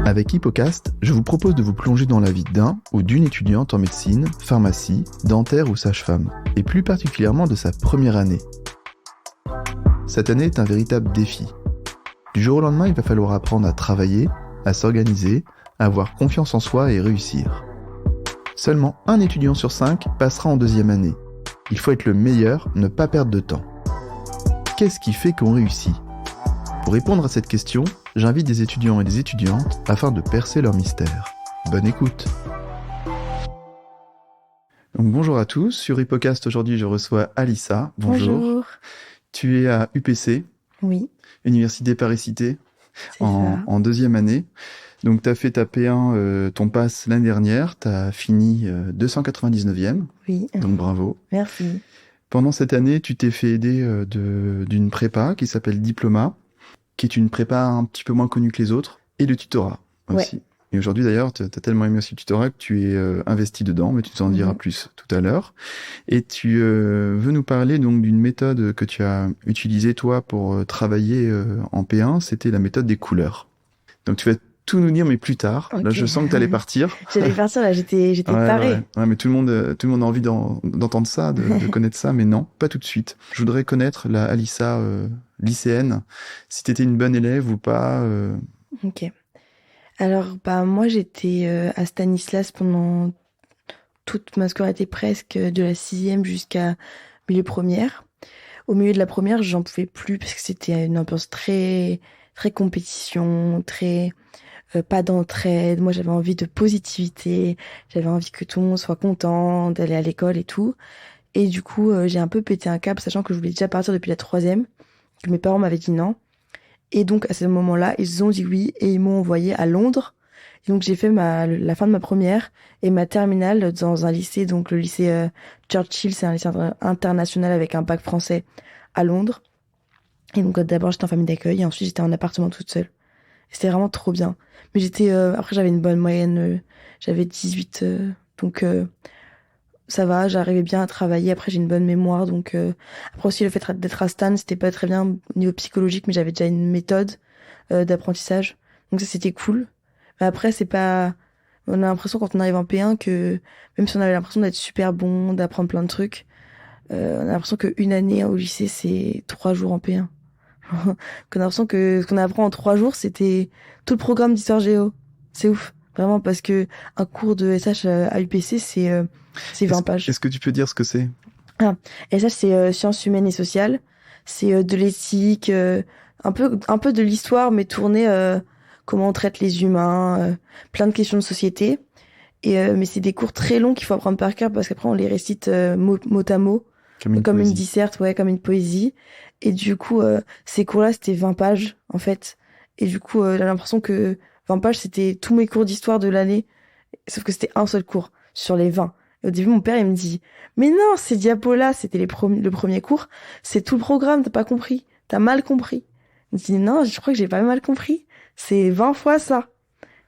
Avec Hippocast, je vous propose de vous plonger dans la vie d'un ou d'une étudiante en médecine, pharmacie, dentaire ou sage-femme, et plus particulièrement de sa première année. Cette année est un véritable défi. Du jour au lendemain, il va falloir apprendre à travailler, à s'organiser, à avoir confiance en soi et réussir. Seulement un étudiant sur 5 passera en deuxième année. Il faut être le meilleur, ne pas perdre de temps. Qu'est-ce qui fait qu'on réussit ? Pour répondre à cette question, j'invite des étudiants et des étudiantes afin de percer leur mystère. Bonne écoute. Donc, bonjour à tous, sur Hippocast aujourd'hui je reçois Alissa. Bonjour. Tu es à UPC, Oui. Université Paris-Cité, C'est ça. en deuxième année. Donc tu as fait ta P1, ton pass l'année dernière, tu as fini 299e, Oui. donc bravo. Merci. Pendant cette année, tu t'es fait aider d'une prépa qui s'appelle Diploma, qui est une prépa un petit peu moins connue que les autres, et le tutorat aussi. Ouais. Et aujourd'hui d'ailleurs, tu as tellement aimé aussi le tutorat que tu es investi dedans, mais tu t'en diras plus tout à l'heure. Et tu veux nous parler donc d'une méthode que tu as utilisée toi pour travailler en P1, c'était la méthode des couleurs. Donc tu vas tout nous dire, mais plus tard. Ok. Là, je sens que tu allais partir. J'allais partir là, j'étais tarée. Ouais, mais tout le monde a envie d'entendre ça, de connaître ça, mais non, pas tout de suite. Je voudrais connaître la Alissa lycéenne, si t'étais une bonne élève ou pas. Ok. Alors, moi, j'étais à Stanislas pendant toute ma scolarité presque, de la 6e jusqu'à milieu première. Au milieu de la première, j'en pouvais plus parce que c'était une ambiance très, très compétition, très pas d'entraide. Moi, j'avais envie de positivité, j'avais envie que tout le monde soit content d'aller à l'école et tout. Et du coup, j'ai un peu pété un câble, sachant que je voulais déjà partir depuis la 3e, que mes parents m'avaient dit non. Et donc, à ce moment-là, ils ont dit oui et ils m'ont envoyé à Londres. Et donc, j'ai fait la fin de ma première et ma terminale dans un lycée, donc le lycée Churchill, c'est un lycée international avec un bac français à Londres. Et donc, d'abord, j'étais en famille d'accueil et ensuite, j'étais en appartement toute seule. C'était vraiment trop bien. Mais après, j'avais une bonne moyenne, j'avais 18, donc ça va, j'arrivais bien à travailler. Après, j'ai une bonne mémoire, donc après aussi, le fait d'être à Stan, c'était pas très bien au niveau psychologique, mais j'avais déjà une méthode d'apprentissage. Donc ça, c'était cool. Mais après, c'est pas... On a l'impression quand on arrive en P1 que, même si on avait l'impression d'être super bon, d'apprendre plein de trucs, on a l'impression qu'une année au lycée, c'est 3 jours en P1. Qu'on a l'impression que ce qu'on apprend en 3 jours, c'était tout le programme d'histoire géo. C'est ouf. Vraiment, parce que un cours de SH à UPC, c'est 20 pages. Est-ce que tu peux dire ce que c'est ? SH, c'est sciences humaines et sociales. C'est de l'éthique, un peu de l'histoire, mais tourné comment on traite les humains, plein de questions de société. Mais c'est des cours très longs qu'il faut apprendre par cœur parce qu'après, on les récite mot à mot. Comme une disserte, ouais, comme une poésie. Et du coup, ces cours-là, c'était 20 pages, en fait. Et du coup, j'ai l'impression que 20 pages, c'était tous mes cours d'histoire de l'année. Sauf que c'était un seul cours sur les 20. Et au début, mon père, il me dit, mais non, ces diapos-là, c'était le premier cours. C'est tout le programme, t'as pas compris. T'as mal compris. Il me dit, non, je crois que j'ai pas mal compris. C'est 20 fois ça.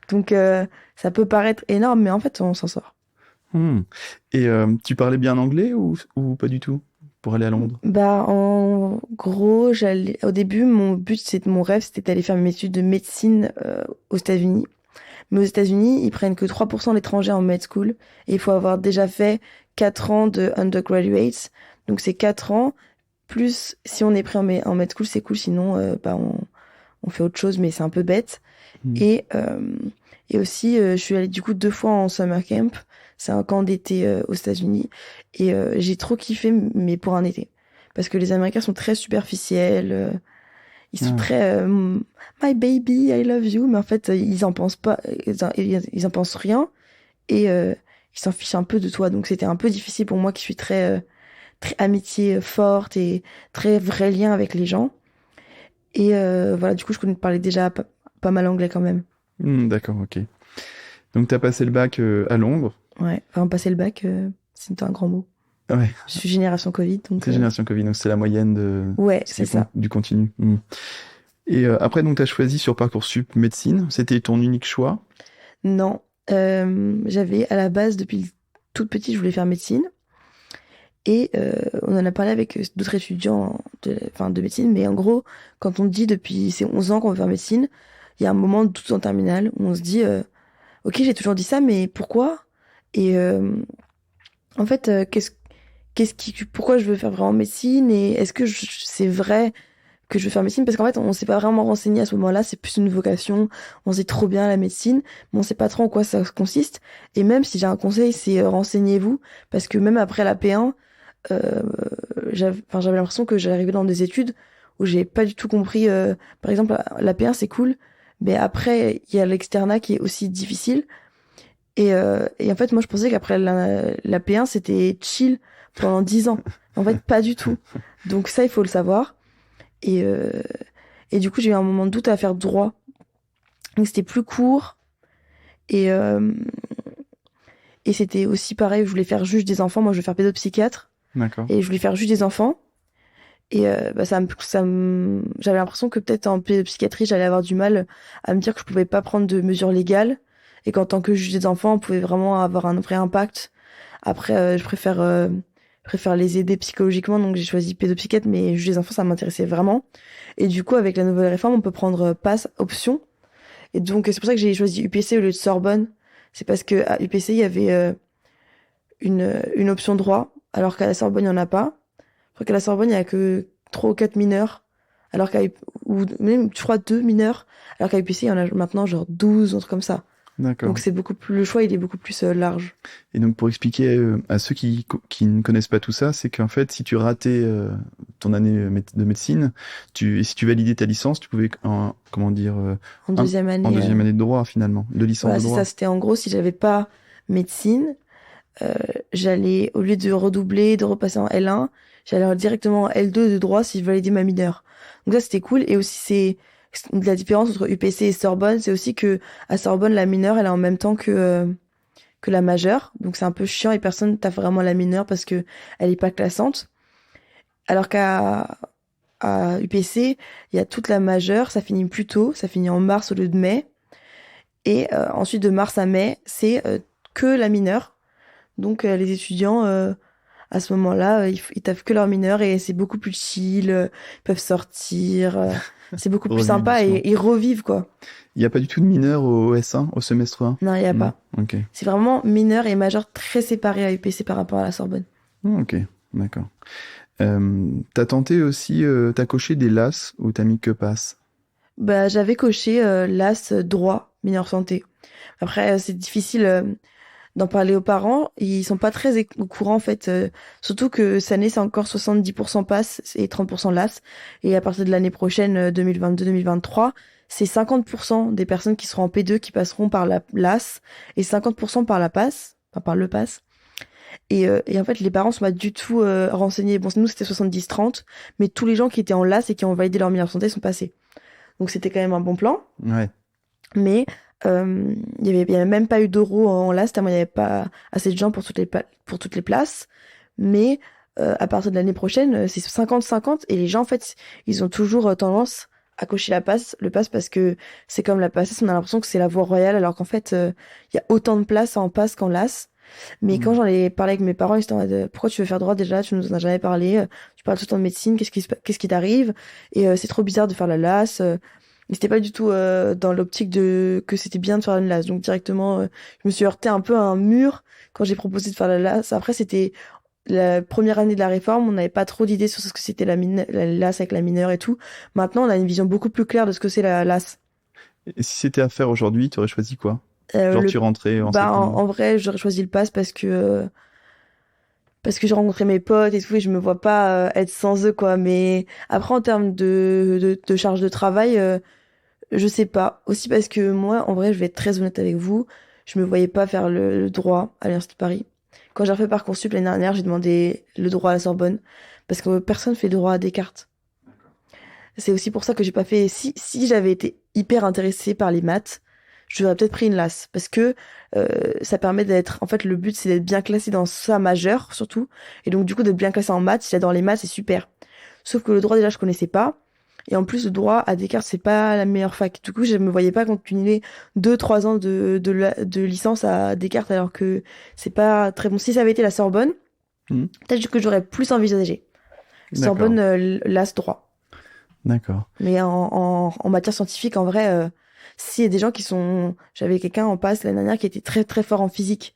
Donc, ça peut paraître énorme, mais en fait, on s'en sort. Et tu parlais bien anglais ou pas du tout pour aller à Londres ? En gros, au début, mon rêve, c'était d'aller faire mes études de médecine aux États-Unis. Mais aux États-Unis, ils prennent que 3% d'étrangers en med school. Et il faut avoir déjà fait 4 ans de undergraduate. Donc c'est 4 ans, plus si on est pris en med school, c'est cool. Sinon, on fait autre chose, mais c'est un peu bête. Et aussi, je suis allée du coup 2 fois en summer camp. C'est un camp d'été aux États-Unis. Et j'ai trop kiffé, mais pour un été. Parce que les Américains sont très superficiels. Ils sont très my baby, I love you. Mais en fait, ils en pensent pas. Ils en pensent rien. Et ils s'en fichent un peu de toi. Donc c'était un peu difficile pour moi qui suis très, très amitié forte et très vrai lien avec les gens. Et voilà, du coup, je parlais déjà pas mal anglais quand même. D'accord, ok. Donc, tu as passé le bac à Londres. Ouais, enfin, passer le bac, c'est un grand mot. Ouais. Je suis génération Covid. Donc, c'est génération Covid, donc c'est la moyenne ouais, c'est ça. Du continu. Et après, donc, tu as choisi sur Parcoursup médecine. C'était ton unique choix ? Non. J'avais à la base, depuis toute petite, je voulais faire médecine. Et on en a parlé avec d'autres étudiants de médecine. Mais en gros, quand on dit depuis ses 11 ans qu'on veut faire médecine, il y a un moment de doute en terminale où on se dit, ok, j'ai toujours dit ça, mais pourquoi? Et en fait, pourquoi je veux faire vraiment médecine et est-ce que c'est vrai que je veux faire médecine? Parce qu'en fait, on s'est pas vraiment renseigné à ce moment-là, c'est plus une vocation, on sait trop bien la médecine, mais on sait pas trop en quoi ça consiste. Et même si j'ai un conseil, c'est renseignez-vous, parce que même après la P1, euh, j'avais l'impression que j'arrivais dans des études où j'ai pas du tout compris. Par exemple, la P1 c'est cool, mais après il y a l'externat qui est aussi difficile. Et en fait, moi je pensais qu'après la P1 c'était chill pendant 10 ans. En fait, pas du tout. Donc ça, il faut le savoir. Et, euh, et du coup, j'ai eu un moment de doute à faire droit. Donc c'était plus court. Et, euh, et c'était aussi pareil, je voulais faire juge des enfants. Moi, je veux faire pédopsychiatre. D'accord. Et je voulais faire juge des enfants. Et j'avais l'impression que peut-être en pédopsychiatrie, j'allais avoir du mal à me dire que je pouvais pas prendre de mesures légales. Et qu'en tant que juge des enfants, on pouvait vraiment avoir un vrai impact. Après, je préfère les aider psychologiquement, donc j'ai choisi pédopsychiatre, mais juge des enfants, ça m'intéressait vraiment. Et du coup, avec la nouvelle réforme, on peut prendre passe option. Et donc, c'est pour ça que j'ai choisi UPC au lieu de Sorbonne. C'est parce que à UPC, il y avait une option droit, alors qu'à la Sorbonne, il n'y en a pas. Je crois qu'à la Sorbonne, il n'y a que 3 ou 4 mineurs, alors ou même, je crois, 2 mineurs, alors qu'à UPC, il y en a maintenant genre 12, un truc comme ça. D'accord. Donc, c'est beaucoup plus, le choix, il est beaucoup plus large. Et donc, pour expliquer à ceux qui ne connaissent pas tout ça, c'est qu'en fait, si tu ratais ton année de médecine, et si tu validais ta licence, tu pouvais, comment dire, En deuxième année. en deuxième année de droit, finalement, de licence Voilà, de c'est droit. ça. C'était en gros, si j'avais pas médecine, j'allais, au lieu de redoubler, de repasser en L1, j'allais directement en L2 de droit si je validais ma mineure. Donc ça, c'était cool. Et aussi, la différence entre UPC et Sorbonne, c'est aussi que à Sorbonne, la mineure, elle est en même temps que la majeure. Donc c'est un peu chiant et personne t'a vraiment la mineure parce que elle est pas classante. Alors à UPC, il y a toute la majeure, ça finit plus tôt, ça finit en mars au lieu de mai. Et ensuite, de mars à mai, c'est que la mineure. Donc, les étudiants, à ce moment-là, ils taffent que leur mineure et c'est beaucoup plus chill, ils peuvent sortir, c'est beaucoup plus Revue sympa doucement. et ils revivent, quoi. Il n'y a pas du tout de mineur au S1, au semestre 1? Non, il n'y a Non? pas. Ok. C'est vraiment mineur et majeur très séparés à UPC par rapport à la Sorbonne. Ok, d'accord. T'as tenté aussi, t'as coché des LAS ou t'as mis que passe? Bah, j'avais coché l'AS droit, mineur santé. Après, c'est difficile d'en parler aux parents. Ils sont pas très au courant, en fait. Surtout que cette année, c'est encore 70% passe et 30% LAS. Et à partir de l'année prochaine, 2022-2023, c'est 50% des personnes qui seront en P2 qui passeront par la LAS et 50% par la passe, enfin par le pass. Et en fait, les parents sont pas du tout renseignés. Bon, nous, c'était 70-30, mais tous les gens qui étaient en LAS et qui ont validé leur mineur santé sont passés. Donc, c'était quand même un bon plan. Ouais. Mais il y avait même pas eu d'euros en LAS, tellement il n'y avait pas assez de gens pour pour toutes les places. Mais à partir de l'année prochaine, c'est 50-50. Et les gens, en fait, ils ont toujours tendance à cocher le pass, parce que c'est comme la passe, on a l'impression que c'est la voie royale, alors qu'en fait, il y a autant de places en passe qu'en LAS. Mais quand j'en ai parlé avec mes parents, ils étaient en mode, pourquoi tu veux faire droit déjà? Tu nous en as jamais parlé. Tu parles tout le temps de médecine. Qu'est-ce qui t'arrive? Et c'est trop bizarre de faire la LAS. Mais c'était pas du tout dans l'optique de que c'était bien de faire une LAS. Donc directement, je me suis heurté un peu à un mur quand j'ai proposé de faire la LAS. Après, c'était la première année de la réforme. On n'avait pas trop d'idées sur ce que c'était la LAS avec la mineure et tout. Maintenant, on a une vision beaucoup plus claire de ce que c'est la LAS. Et si c'était à faire aujourd'hui, tu aurais choisi quoi? Euh, Genre le, tu rentrais en bah, septembre? en vrai, j'aurais choisi le pass parce que j'ai rencontré mes potes et tout, et je me vois pas être sans eux, quoi. Mais après, en termes de charge de travail, je sais pas. Aussi parce que moi, en vrai, je vais être très honnête avec vous, je me voyais pas faire le droit à l'Université de Paris. Quand j'ai refait Parcoursup l'année dernière, j'ai demandé le droit à la Sorbonne, parce que personne fait le droit à Descartes. C'est aussi pour ça que j'ai pas fait. Si j'avais été hyper intéressée par les maths, j'aurais peut-être pris une LAS. Parce que ça permet d'être. En fait, le but, c'est d'être bien classé dans sa majeure, surtout. Et donc, du coup, d'être bien classé en maths. Si j'adore les maths, c'est super. Sauf que le droit, déjà, je connaissais pas. Et en plus, le droit à Descartes, c'est pas la meilleure fac. Du coup, je me voyais pas continuer 2-3 ans de licence à Descartes, alors que c'est pas très bon. Si ça avait été la Sorbonne, Hmm. peut-être que j'aurais plus envisagé. D'accord. Sorbonne, LAS droit. D'accord. Mais en matière scientifique, en vrai, S'il y a des gens j'avais quelqu'un en passe l'année dernière qui était très très fort en physique.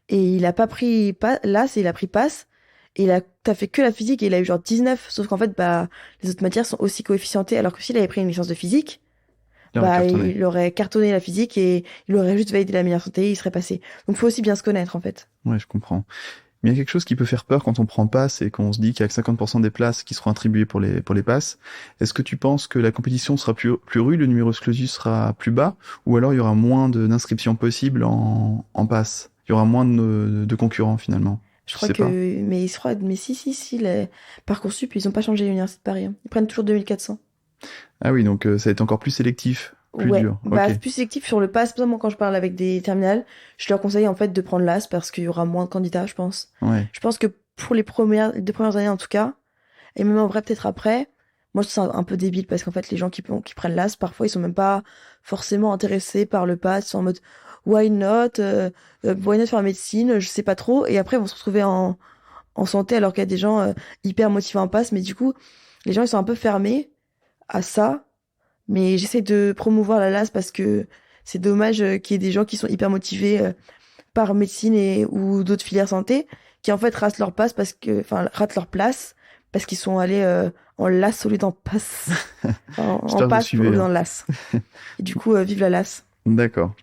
Et il a pas pris l'AS, il a pris passe. Et t'as fait que la physique et il a eu genre 19. Sauf qu'en fait, bah, les autres matières sont aussi coefficientées. Alors que s'il avait pris une licence de physique, Il aurait bah, cartonné. il aurait cartonné la physique et il aurait juste validé la meilleure santé et il serait passé. Donc, faut aussi bien se connaître, en fait. Ouais, je comprends. Mais il y a quelque chose qui peut faire peur quand on prend passe et qu'on se dit qu'il y a que 50% des places qui seront attribuées pour les passes. Est-ce que tu penses que la compétition sera plus rude, le numerus clausus sera plus bas, ou alors il y aura moins d'inscriptions possibles en passe? Il y aura moins de concurrents finalement. Je Tu crois sais pas? mais si, les Parcoursup, ils ont pas changé l'université de Paris, hein. Ils prennent toujours 2400. Ah oui, donc ça va être encore plus sélectif, plus Ouais, dur. bah Ok. plus sélectif sur le pass. Moi, quand je parle avec des terminales, je leur conseille en fait de prendre l'AS parce qu'il y aura moins de candidats, je pense. Ouais. Je pense que pour les 2 premières années en tout cas, et même en vrai peut-être après, moi je trouve ça un peu débile parce qu'en fait les gens qui prennent l'AS, parfois ils sont même pas forcément intéressés par le pass, ils sont en mode why not faire médecine, je sais pas trop, et après ils vont se retrouver en santé alors qu'il y a des gens hyper motivés en pass, mais du coup les gens ils sont un peu fermés à ça. Mais j'essaie de promouvoir la LAS parce que c'est dommage qu'il y ait des gens qui sont hyper motivés par médecine ou d'autres filières santé qui en fait ratent leur place parce qu'ils sont allés en LAS au lieu d'en passe. Enfin, en J'espère que vous passe au suivez, lieu hein. d'en LAS. Et du coup, vive la LAS. D'accord.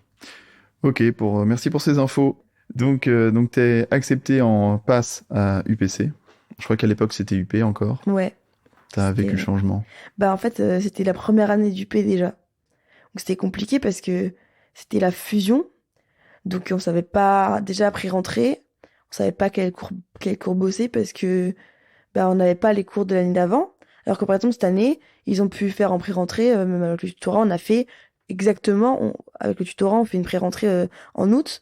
Ok, merci pour ces infos. Donc t'es accepté en passe à UPC. Je crois qu'à l'époque c'était UP encore. Ouais. T'as vécu le C'était... changement. Bah en fait, c'était la première année du P déjà. Donc c'était compliqué parce que c'était la fusion. Donc on savait pas, déjà après rentrer, on savait pas quel cours bosser parce que bah, on n'avait pas les cours de l'année d'avant. Alors que par exemple cette année, ils ont pu faire en pré-rentrée, même avec le tutorat, on a fait avec le tutorat, on fait une pré-rentrée en août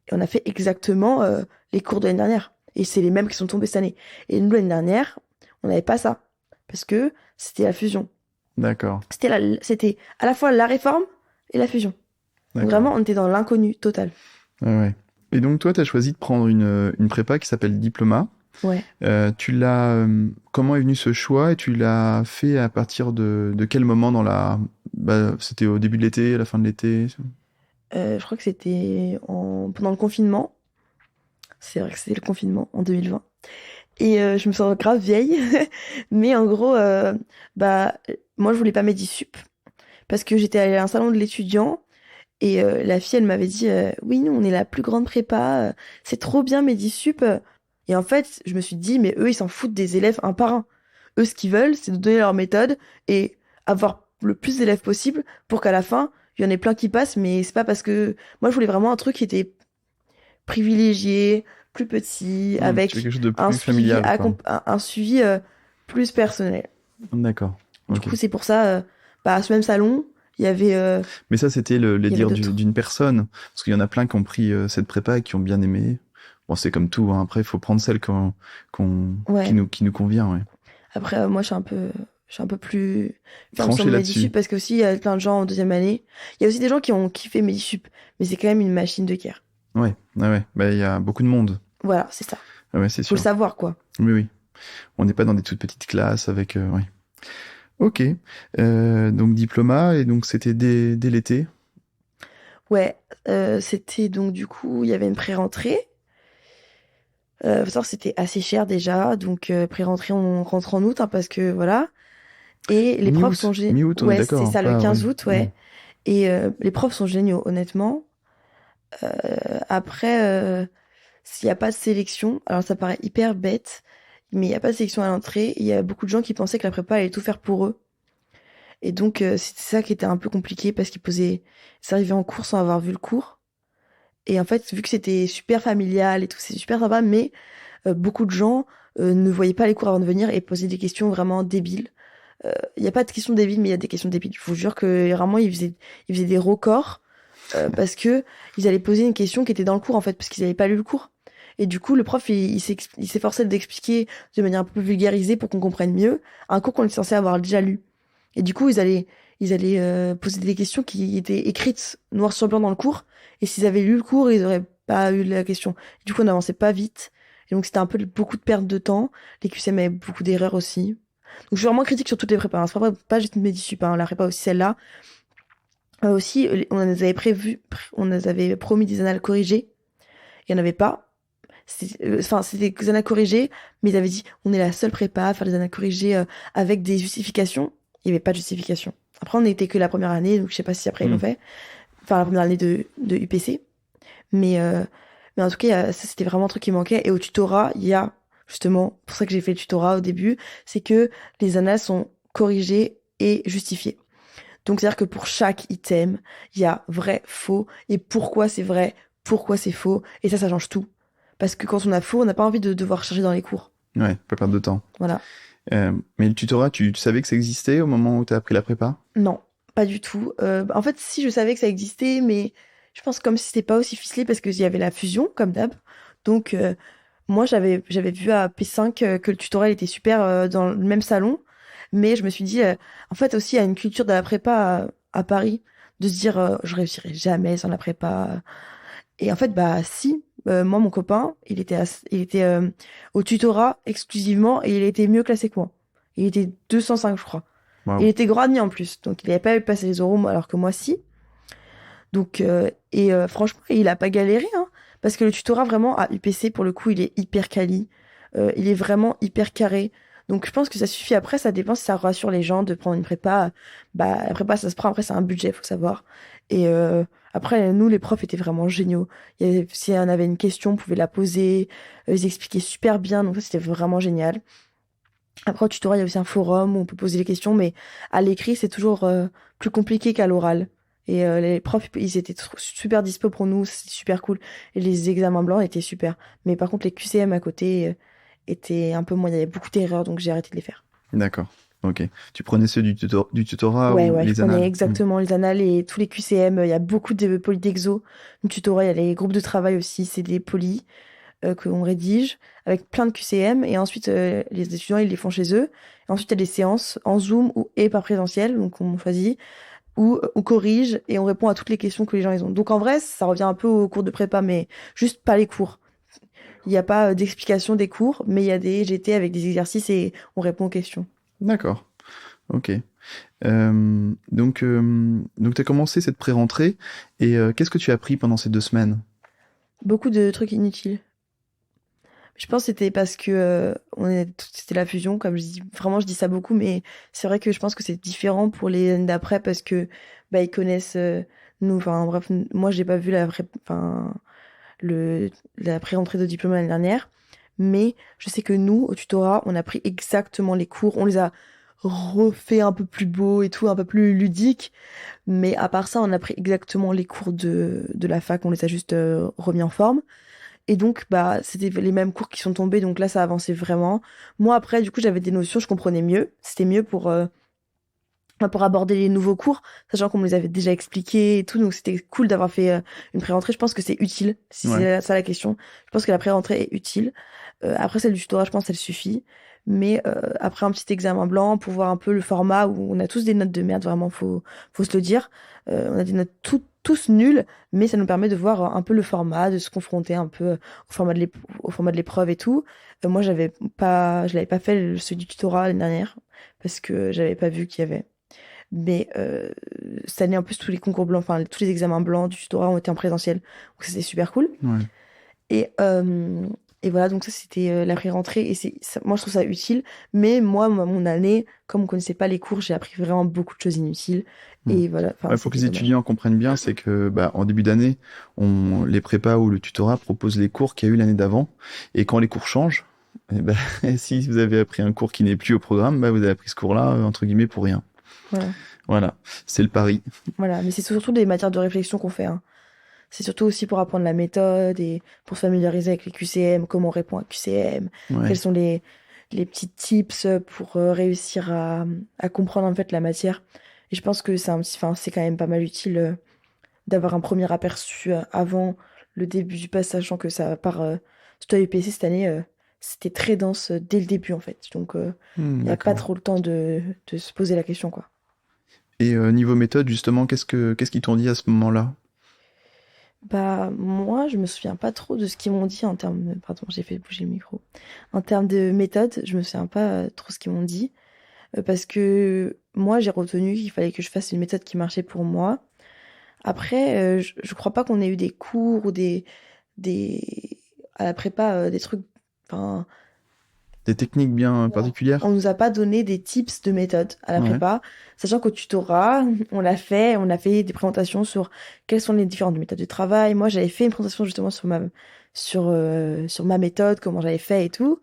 et on a fait exactement les cours de l'année dernière. Et c'est les mêmes qui sont tombés cette année. Et nous l'année dernière, on n'avait pas ça parce que c'était la fusion. D'accord, C'était à la fois la réforme et la fusion. Donc d'accord. vraiment, on était dans l'inconnu total. Ouais, ouais. Et donc toi, t'as choisi de prendre une prépa qui s'appelle Diploma. Ouais. Comment est venu ce choix et tu l'as fait à partir de quel moment dans c'était au début de l'été, à la fin de l'été? Je crois que c'était pendant le confinement. C'est vrai que c'était le confinement en 2020. Et je me sens grave vieille. Mais en gros, bah, moi, je voulais pas Medisup parce que j'étais allée à un salon de l'étudiant et la fille, elle m'avait dit oui, nous, on est la plus grande prépa. C'est trop bien Medisup. Et en fait, je me suis dit, mais eux, ils s'en foutent des élèves un par un. Eux, ce qu'ils veulent, c'est de donner leur méthode et avoir le plus d'élèves possible pour qu'à la fin, il y en ait plein qui passent. Mais c'est pas parce que moi, je voulais vraiment un truc qui était privilégié, plus petit, Tu veux avec quelque chose de plus familial, quoi. un suivi plus personnel. D'accord, Du ok. coup, c'est pour ça, bah, à ce même salon, Mais ça, c'était les il y avait dires d'autres. d'une personne. Parce qu'il y en a plein qui ont pris cette prépa et qui ont bien aimé. Bon, c'est comme tout, hein. Après, il faut prendre celle Ouais. qui nous convient, ouais. Après, moi, je suis un peu plus ferme sur Trancher mon là-dessus. Medisup parce que aussi, il y a plein de gens en deuxième année. Il y a aussi des gens qui ont kiffé Medisup, mais c'est quand même une machine de guerre. Ouais, ouais, ouais. Bah, il y a beaucoup de monde. Voilà, c'est ça. Ah ouais, c'est Faut le sûr. savoir, quoi. Oui, oui. On n'est pas dans des toutes petites classes avec, ouais. Ok. Donc, diplômat, et donc c'était dès l'été. Ouais, c'était donc du coup, il y avait une pré-rentrée. Faut savoir que c'était assez cher déjà, donc pré-rentrée, on rentre en août, hein, parce que voilà. Et les profs sont Mi-août. géniaux. Mi-août, on est Ouais, c'est d'accord. ça, le Pas, ouais. 15 août, Ouais. ouais. Et les profs sont géniaux, honnêtement. Après, s'il n'y a pas de sélection, alors ça paraît hyper bête, mais il n'y a pas de sélection à l'entrée. Il y a beaucoup de gens qui pensaient que la prépa allait tout faire pour eux. Et donc, c'était ça qui était un peu compliqué parce ils arrivaient en cours sans avoir vu le cours. Et en fait, vu que c'était super familial et tout, c'est super sympa, mais beaucoup de gens ne voyaient pas les cours avant de venir et posaient des questions vraiment débiles. Il n'y a pas de questions débiles, mais il y a des questions débiles. Je vous jure que vraiment, ils faisaient des records parce que ils allaient poser une question qui était dans le cours, en fait, parce qu'ils n'avaient pas lu le cours. Et du coup, le prof, il s'efforçait d'expliquer de manière un peu plus vulgarisée pour qu'on comprenne mieux un cours qu'on est censé avoir déjà lu. Et du coup, ils allaient poser des questions qui étaient écrites noir sur blanc dans le cours. Et s'ils avaient lu le cours, ils n'auraient pas eu la question. Du coup, on n'avançait pas vite. Et donc, c'était un peu beaucoup de perte de temps. Les QCM avaient beaucoup d'erreurs aussi. Donc, je suis vraiment critique sur toutes les prépas, hein. C'est pas juste Medisup, hein, la prépa aussi, celle-là. Aussi, on nous avait promis des annales corrigées. Il n'y en avait pas. C'était des annales corrigées, mais ils avaient dit on est la seule prépa à faire des annales corrigées avec des justifications. Il n'y avait pas de justification. Après, on n'était que la première année, donc je sais pas si après ils l'ont fait. Enfin, la première année de UPC. Mais en tout cas, ça, c'était vraiment un truc qui manquait. Et au tutorat, il y a, justement, pour ça que j'ai fait le tutorat au début, c'est que les annales sont corrigées et justifiées. Donc, c'est-à-dire que pour chaque item, il y a vrai, faux, et pourquoi c'est vrai, pourquoi c'est faux. Et ça change tout. Parce que quand on a faux, on n'a pas envie de devoir chercher dans les cours. Ouais, pas perdre de temps. Voilà. Mais le tutorat, tu savais que ça existait au moment où tu as appris la prépa? Non, pas du tout. En fait, si je savais que ça existait, mais je pense comme si c'était pas aussi ficelé parce qu'il y avait la fusion, comme d'hab. Donc, moi, j'avais vu à P5 que le tutorat il était super dans le même salon, mais je me suis dit, en fait, aussi, il y a une culture de la prépa à Paris, de se dire, je réussirai jamais sans la prépa. Et en fait, bah, si. Moi, mon copain, il était au tutorat exclusivement et il était mieux classé que moi. Il était 205, je crois. Waouh. Il était gradé en plus, donc il n'avait pas eu passé les oraux, alors que moi, si. Donc, franchement, il a pas galéré, hein, parce que le tutorat, vraiment, à UPC, pour le coup, il est hyper quali. Il est vraiment hyper carré. Donc, je pense que ça suffit. Après, ça dépend si ça rassure les gens de prendre une prépa. Bah, la prépa, ça se prend. Après, c'est un budget, faut savoir. Et après, nous, les profs étaient vraiment géniaux. Si on avait une question, on pouvait la poser. Ils expliquaient super bien. Donc, ça, c'était vraiment génial. Après, au tutorat, il y a aussi un forum où on peut poser les questions, mais à l'écrit, c'est toujours plus compliqué qu'à l'oral. Et les profs, ils étaient super dispo pour nous, c'était super cool. Et les examens blancs étaient super. Mais par contre, les QCM à côté étaient un peu moins. Il y avait beaucoup d'erreurs, donc j'ai arrêté de les faire. D'accord. Ok. Tu prenais ceux du tutorat Ouais, ou ouais, je les prenais annales? exactement les annales et tous les QCM. Il y a beaucoup de polydexo. Le tutorat, il y a les groupes de travail aussi, c'est des polis qu'on rédige avec plein de QCM. Et ensuite, les étudiants, ils les font chez eux. Et ensuite, il y a des séances en Zoom et par présentiel, donc on choisit, où on corrige et on répond à toutes les questions que les gens ils ont. Donc en vrai, ça revient un peu aux cours de prépa, mais juste pas les cours. Il n'y a pas d'explication des cours, mais il y a des GT avec des exercices et on répond aux questions. D'accord. Ok. Donc tu as commencé cette pré-rentrée et qu'est-ce que tu as appris pendant ces 2 semaines? Beaucoup de trucs inutiles. Je pense que c'était parce que c'était la fusion, comme je dis. Vraiment, je dis ça beaucoup, mais c'est vrai que je pense que c'est différent pour les années d'après parce que bah, ils connaissent nous. Enfin, bref, moi, j'ai pas vu la pré-rentrée de diplôme l'année dernière, mais je sais que nous, au tutorat, on a pris exactement les cours. On les a refait un peu plus beaux et tout, un peu plus ludiques. Mais à part ça, on a pris exactement les cours de la fac. On les a juste remis en forme. Et donc, bah, c'était les mêmes cours qui sont tombés, donc là, ça avançait vraiment. Moi, après, du coup, j'avais des notions, je comprenais mieux. C'était mieux pour aborder les nouveaux cours, sachant qu'on me les avait déjà expliqués et tout, donc c'était cool d'avoir fait une pré-rentrée. Je pense que c'est utile, si Ouais. c'est ça la question. Je pense que la pré-rentrée est utile. Après, celle du tutorat, je pense qu'elle suffit. Mais après un petit examen blanc, pour voir un peu le format où on a tous des notes de merde, vraiment, faut se le dire. On a des notes tous nulles, mais ça nous permet de voir un peu le format, de se confronter un peu au format de l'épreuve et tout. Moi, je l'avais pas fait celui du tutorat l'année dernière, parce que j'avais pas vu qu'il y avait. Mais cette année, en plus, tous les concours blancs, enfin, tous les examens blancs du tutorat ont été en présentiel. Donc, c'était super cool. Ouais. Et, euh, et voilà, donc ça, c'était la pré-rentrée. Et moi, je trouve ça utile. Mais moi, mon année, comme on connaissait pas les cours, j'ai appris vraiment beaucoup de choses inutiles. Hmm. Et voilà, enfin, Ouais, pour que c'était les dommage. étudiants comprennent bien, c'est que en début d'année, les prépas ou le tutorat proposent les cours qu'il y a eu l'année d'avant. Et quand les cours changent, eh ben, si vous avez appris un cours qui n'est plus au programme, vous avez appris ce cours-là, entre guillemets, pour rien. Voilà. Voilà, c'est le pari. Voilà. Mais c'est surtout des matières de réflexion qu'on fait, hein. C'est surtout aussi pour apprendre la méthode et pour se familiariser avec les QCM, comment on répond à QCM, quels Ouais. sont les petits tips pour réussir à comprendre en fait la matière. Et je pense que c'est quand même pas mal utile d'avoir un premier aperçu avant le début du pass, sachant que ça part, surtout à UPC cette année, c'était très dense dès le début en fait. Donc il n'y a pas D'accord. trop le temps de se poser la question, quoi. Et niveau méthode, justement, qu'est-ce qu'ils t'ont dit à ce moment-là? Bah, moi, je me souviens pas trop de ce qu'ils m'ont dit en termes de... Pardon, j'ai fait bouger le micro. En termes de méthode, je me souviens pas trop ce qu'ils m'ont dit. Parce que moi, j'ai retenu qu'il fallait que je fasse une méthode qui marchait pour moi. Après, je crois pas qu'on ait eu des cours ou des à la prépa, des trucs. Enfin, Des techniques bien non. particulières? On nous a pas donné des tips de méthode à la Ouais. prépa, sachant qu'au tutorat, on a fait des présentations sur quelles sont les différentes méthodes de travail. Moi, j'avais fait une présentation justement sur ma méthode, comment j'avais fait et tout.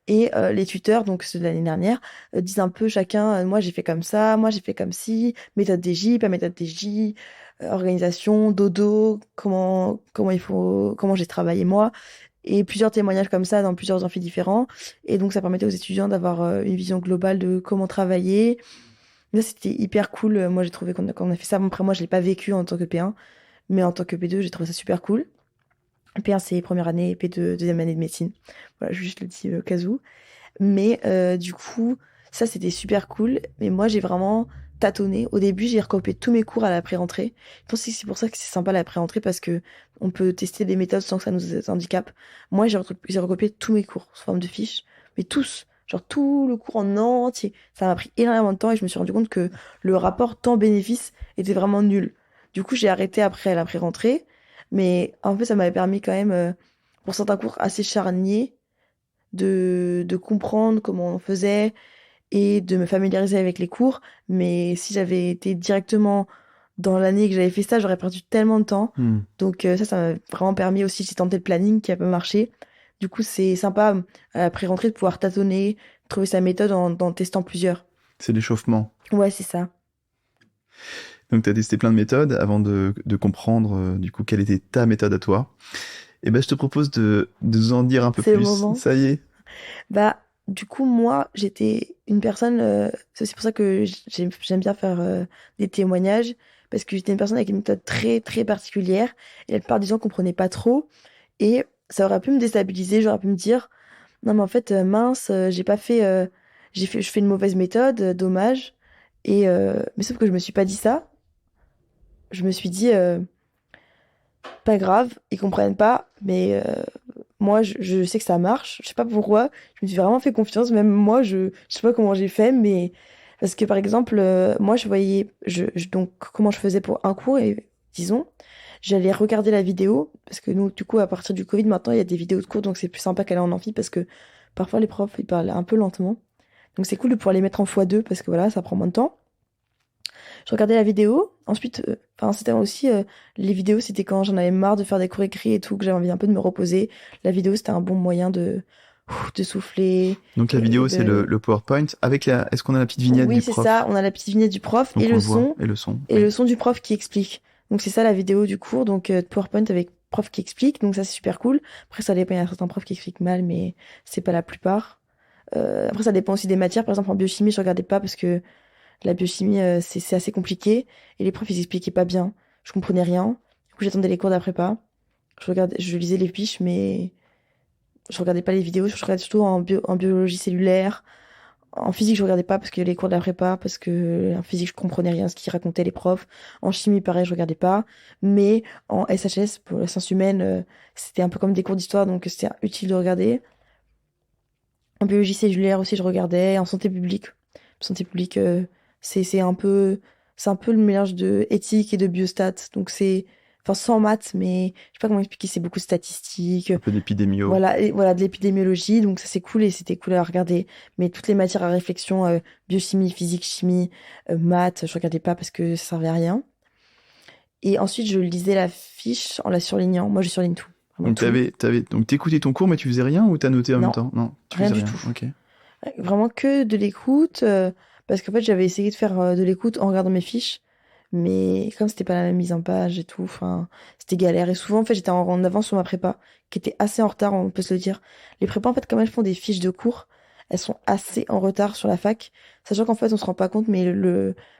Et les tuteurs, donc ceux de l'année dernière, disent un peu chacun, moi j'ai fait comme ça, moi j'ai fait comme ci, méthode DJ, pas méthode DJ, organisation, dodo, comment j'ai travaillé moi, et plusieurs témoignages comme ça dans plusieurs amphis différents. Et donc ça permettait aux étudiants d'avoir une vision globale de comment travailler. Là c'était hyper cool. Moi j'ai trouvé quand on a fait ça, bon, après moi je l'ai pas vécu en tant que P1, mais en tant que P2 j'ai trouvé ça super cool. P1 c'est première année, et P2 deuxième année de médecine. Voilà, juste le petit cas où. Mais du coup, ça c'était super cool. Mais moi j'ai vraiment tâtonné. Au début, j'ai recopié tous mes cours à la pré-rentrée. Je pense que c'est pour ça que c'est sympa la pré-rentrée parce que on peut tester des méthodes sans que ça nous handicape. Moi, j'ai recopié tous mes cours sous forme de fiches, mais tous. Genre tout le cours en entier. Ça m'a pris énormément de temps et je me suis rendu compte que le rapport temps-bénéfice était vraiment nul. Du coup, j'ai arrêté après la pré-rentrée. Mais en fait, ça m'avait permis quand même, pour certains cours assez charniers, de comprendre comment on faisait et de me familiariser avec les cours. Mais si j'avais été directement dans l'année que j'avais fait ça, j'aurais perdu tellement de temps. Hmm. Donc ça m'a vraiment permis aussi, j'ai tenté le planning qui a pas marché. Du coup, c'est sympa à la pré-rentrée de pouvoir tâtonner, trouver sa méthode en testant plusieurs. C'est l'échauffement. Ouais, c'est ça. Donc, tu as testé plein de méthodes avant de comprendre, du coup, quelle était ta méthode à toi. Et ben, je te propose de nous en dire un peu C'est le plus. moment. Ça y est. Bah, du coup, moi, j'étais une personne. C'est aussi pour ça que j'aime bien faire des témoignages, parce que j'étais une personne avec une méthode très, très particulière. Et la plupart des gens comprenaient pas trop. Et ça aurait pu me déstabiliser. J'aurais pu me dire, non, mais en fait, mince, j'ai pas fait. Je fais une mauvaise méthode, dommage. Mais sauf que je me suis pas dit ça. Je me suis dit, pas grave, ils comprennent pas, mais moi, je sais que ça marche. Je sais pas pourquoi. Je me suis vraiment fait confiance. Même moi, je sais pas comment j'ai fait, mais parce que par exemple, moi, je voyais, donc comment je faisais pour un cours et disons, j'allais regarder la vidéo parce que nous, du coup, à partir du Covid, maintenant, il y a des vidéos de cours, donc c'est plus sympa qu'aller en amphi parce que parfois les profs ils parlent un peu lentement. Donc c'est cool de pouvoir les mettre en x2 parce que voilà, ça prend moins de temps. Je regardais la vidéo. Ensuite, enfin, c'était aussi les vidéos, c'était quand j'en avais marre de faire des cours écrits et tout, que j'avais envie un peu de me reposer. La vidéo, c'était un bon moyen de souffler. Donc, la Et vidéo, c'est le PowerPoint. Avec la... Est-ce qu'on a la petite vignette Oui, du c'est prof? ça. On a la petite vignette du prof Donc, on le voit. Et le son. et Oui. le son du prof qui explique. Donc c'est ça la vidéo du cours. Donc PowerPoint avec prof qui explique. Donc ça c'est super cool. Après ça dépend. Il y a certains profs qui expliquent mal, mais c'est pas la plupart. Après ça dépend aussi des matières. Par exemple en biochimie, je regardais pas parce que la biochimie, c'est assez compliqué. Et les profs, ils expliquaient pas bien. Je comprenais rien. Du coup, j'attendais les cours d'après pas. Je lisais les fiches, mais je regardais pas les vidéos. Je regardais surtout en biologie cellulaire. En physique, je regardais pas parce que les cours d'après pas, parce que en physique, je comprenais rien ce qu'ils racontaient les profs. En chimie, pareil, je regardais pas. Mais en SHS, pour la science humaine, c'était un peu comme des cours d'histoire, donc c'était utile de regarder. En biologie cellulaire aussi, je regardais. En santé publique. Santé publique, c'est un peu le mélange de éthique et de biostat. Donc c'est, enfin sans maths, mais je sais pas comment expliquer, c'est beaucoup de statistiques. Un peu d'épidémio. Voilà, et voilà, de l'épidémiologie. Donc ça c'est cool et c'était cool à regarder. Mais toutes les matières à réflexion, biochimie, physique, chimie, maths, je regardais pas parce que ça servait à rien. Et ensuite, je lisais la fiche en la surlignant. Moi, je surligne tout. Vraiment Donc, tout. donc, t'écoutais ton cours, mais tu faisais rien ou t'as noté en même Non, temps? Non, tu rien faisais du rien. tout. Ok. Vraiment que de l'écoute, parce qu'en fait j'avais essayé de faire de l'écoute en regardant mes fiches, mais comme c'était pas la même mise en page et tout, enfin c'était galère. Et souvent en fait j'étais en avance sur ma prépa, qui était assez en retard, on peut se le dire. Les prépas en fait comme elles font des fiches de cours, elles sont assez en retard sur la fac, sachant qu'en fait on se rend pas compte, mais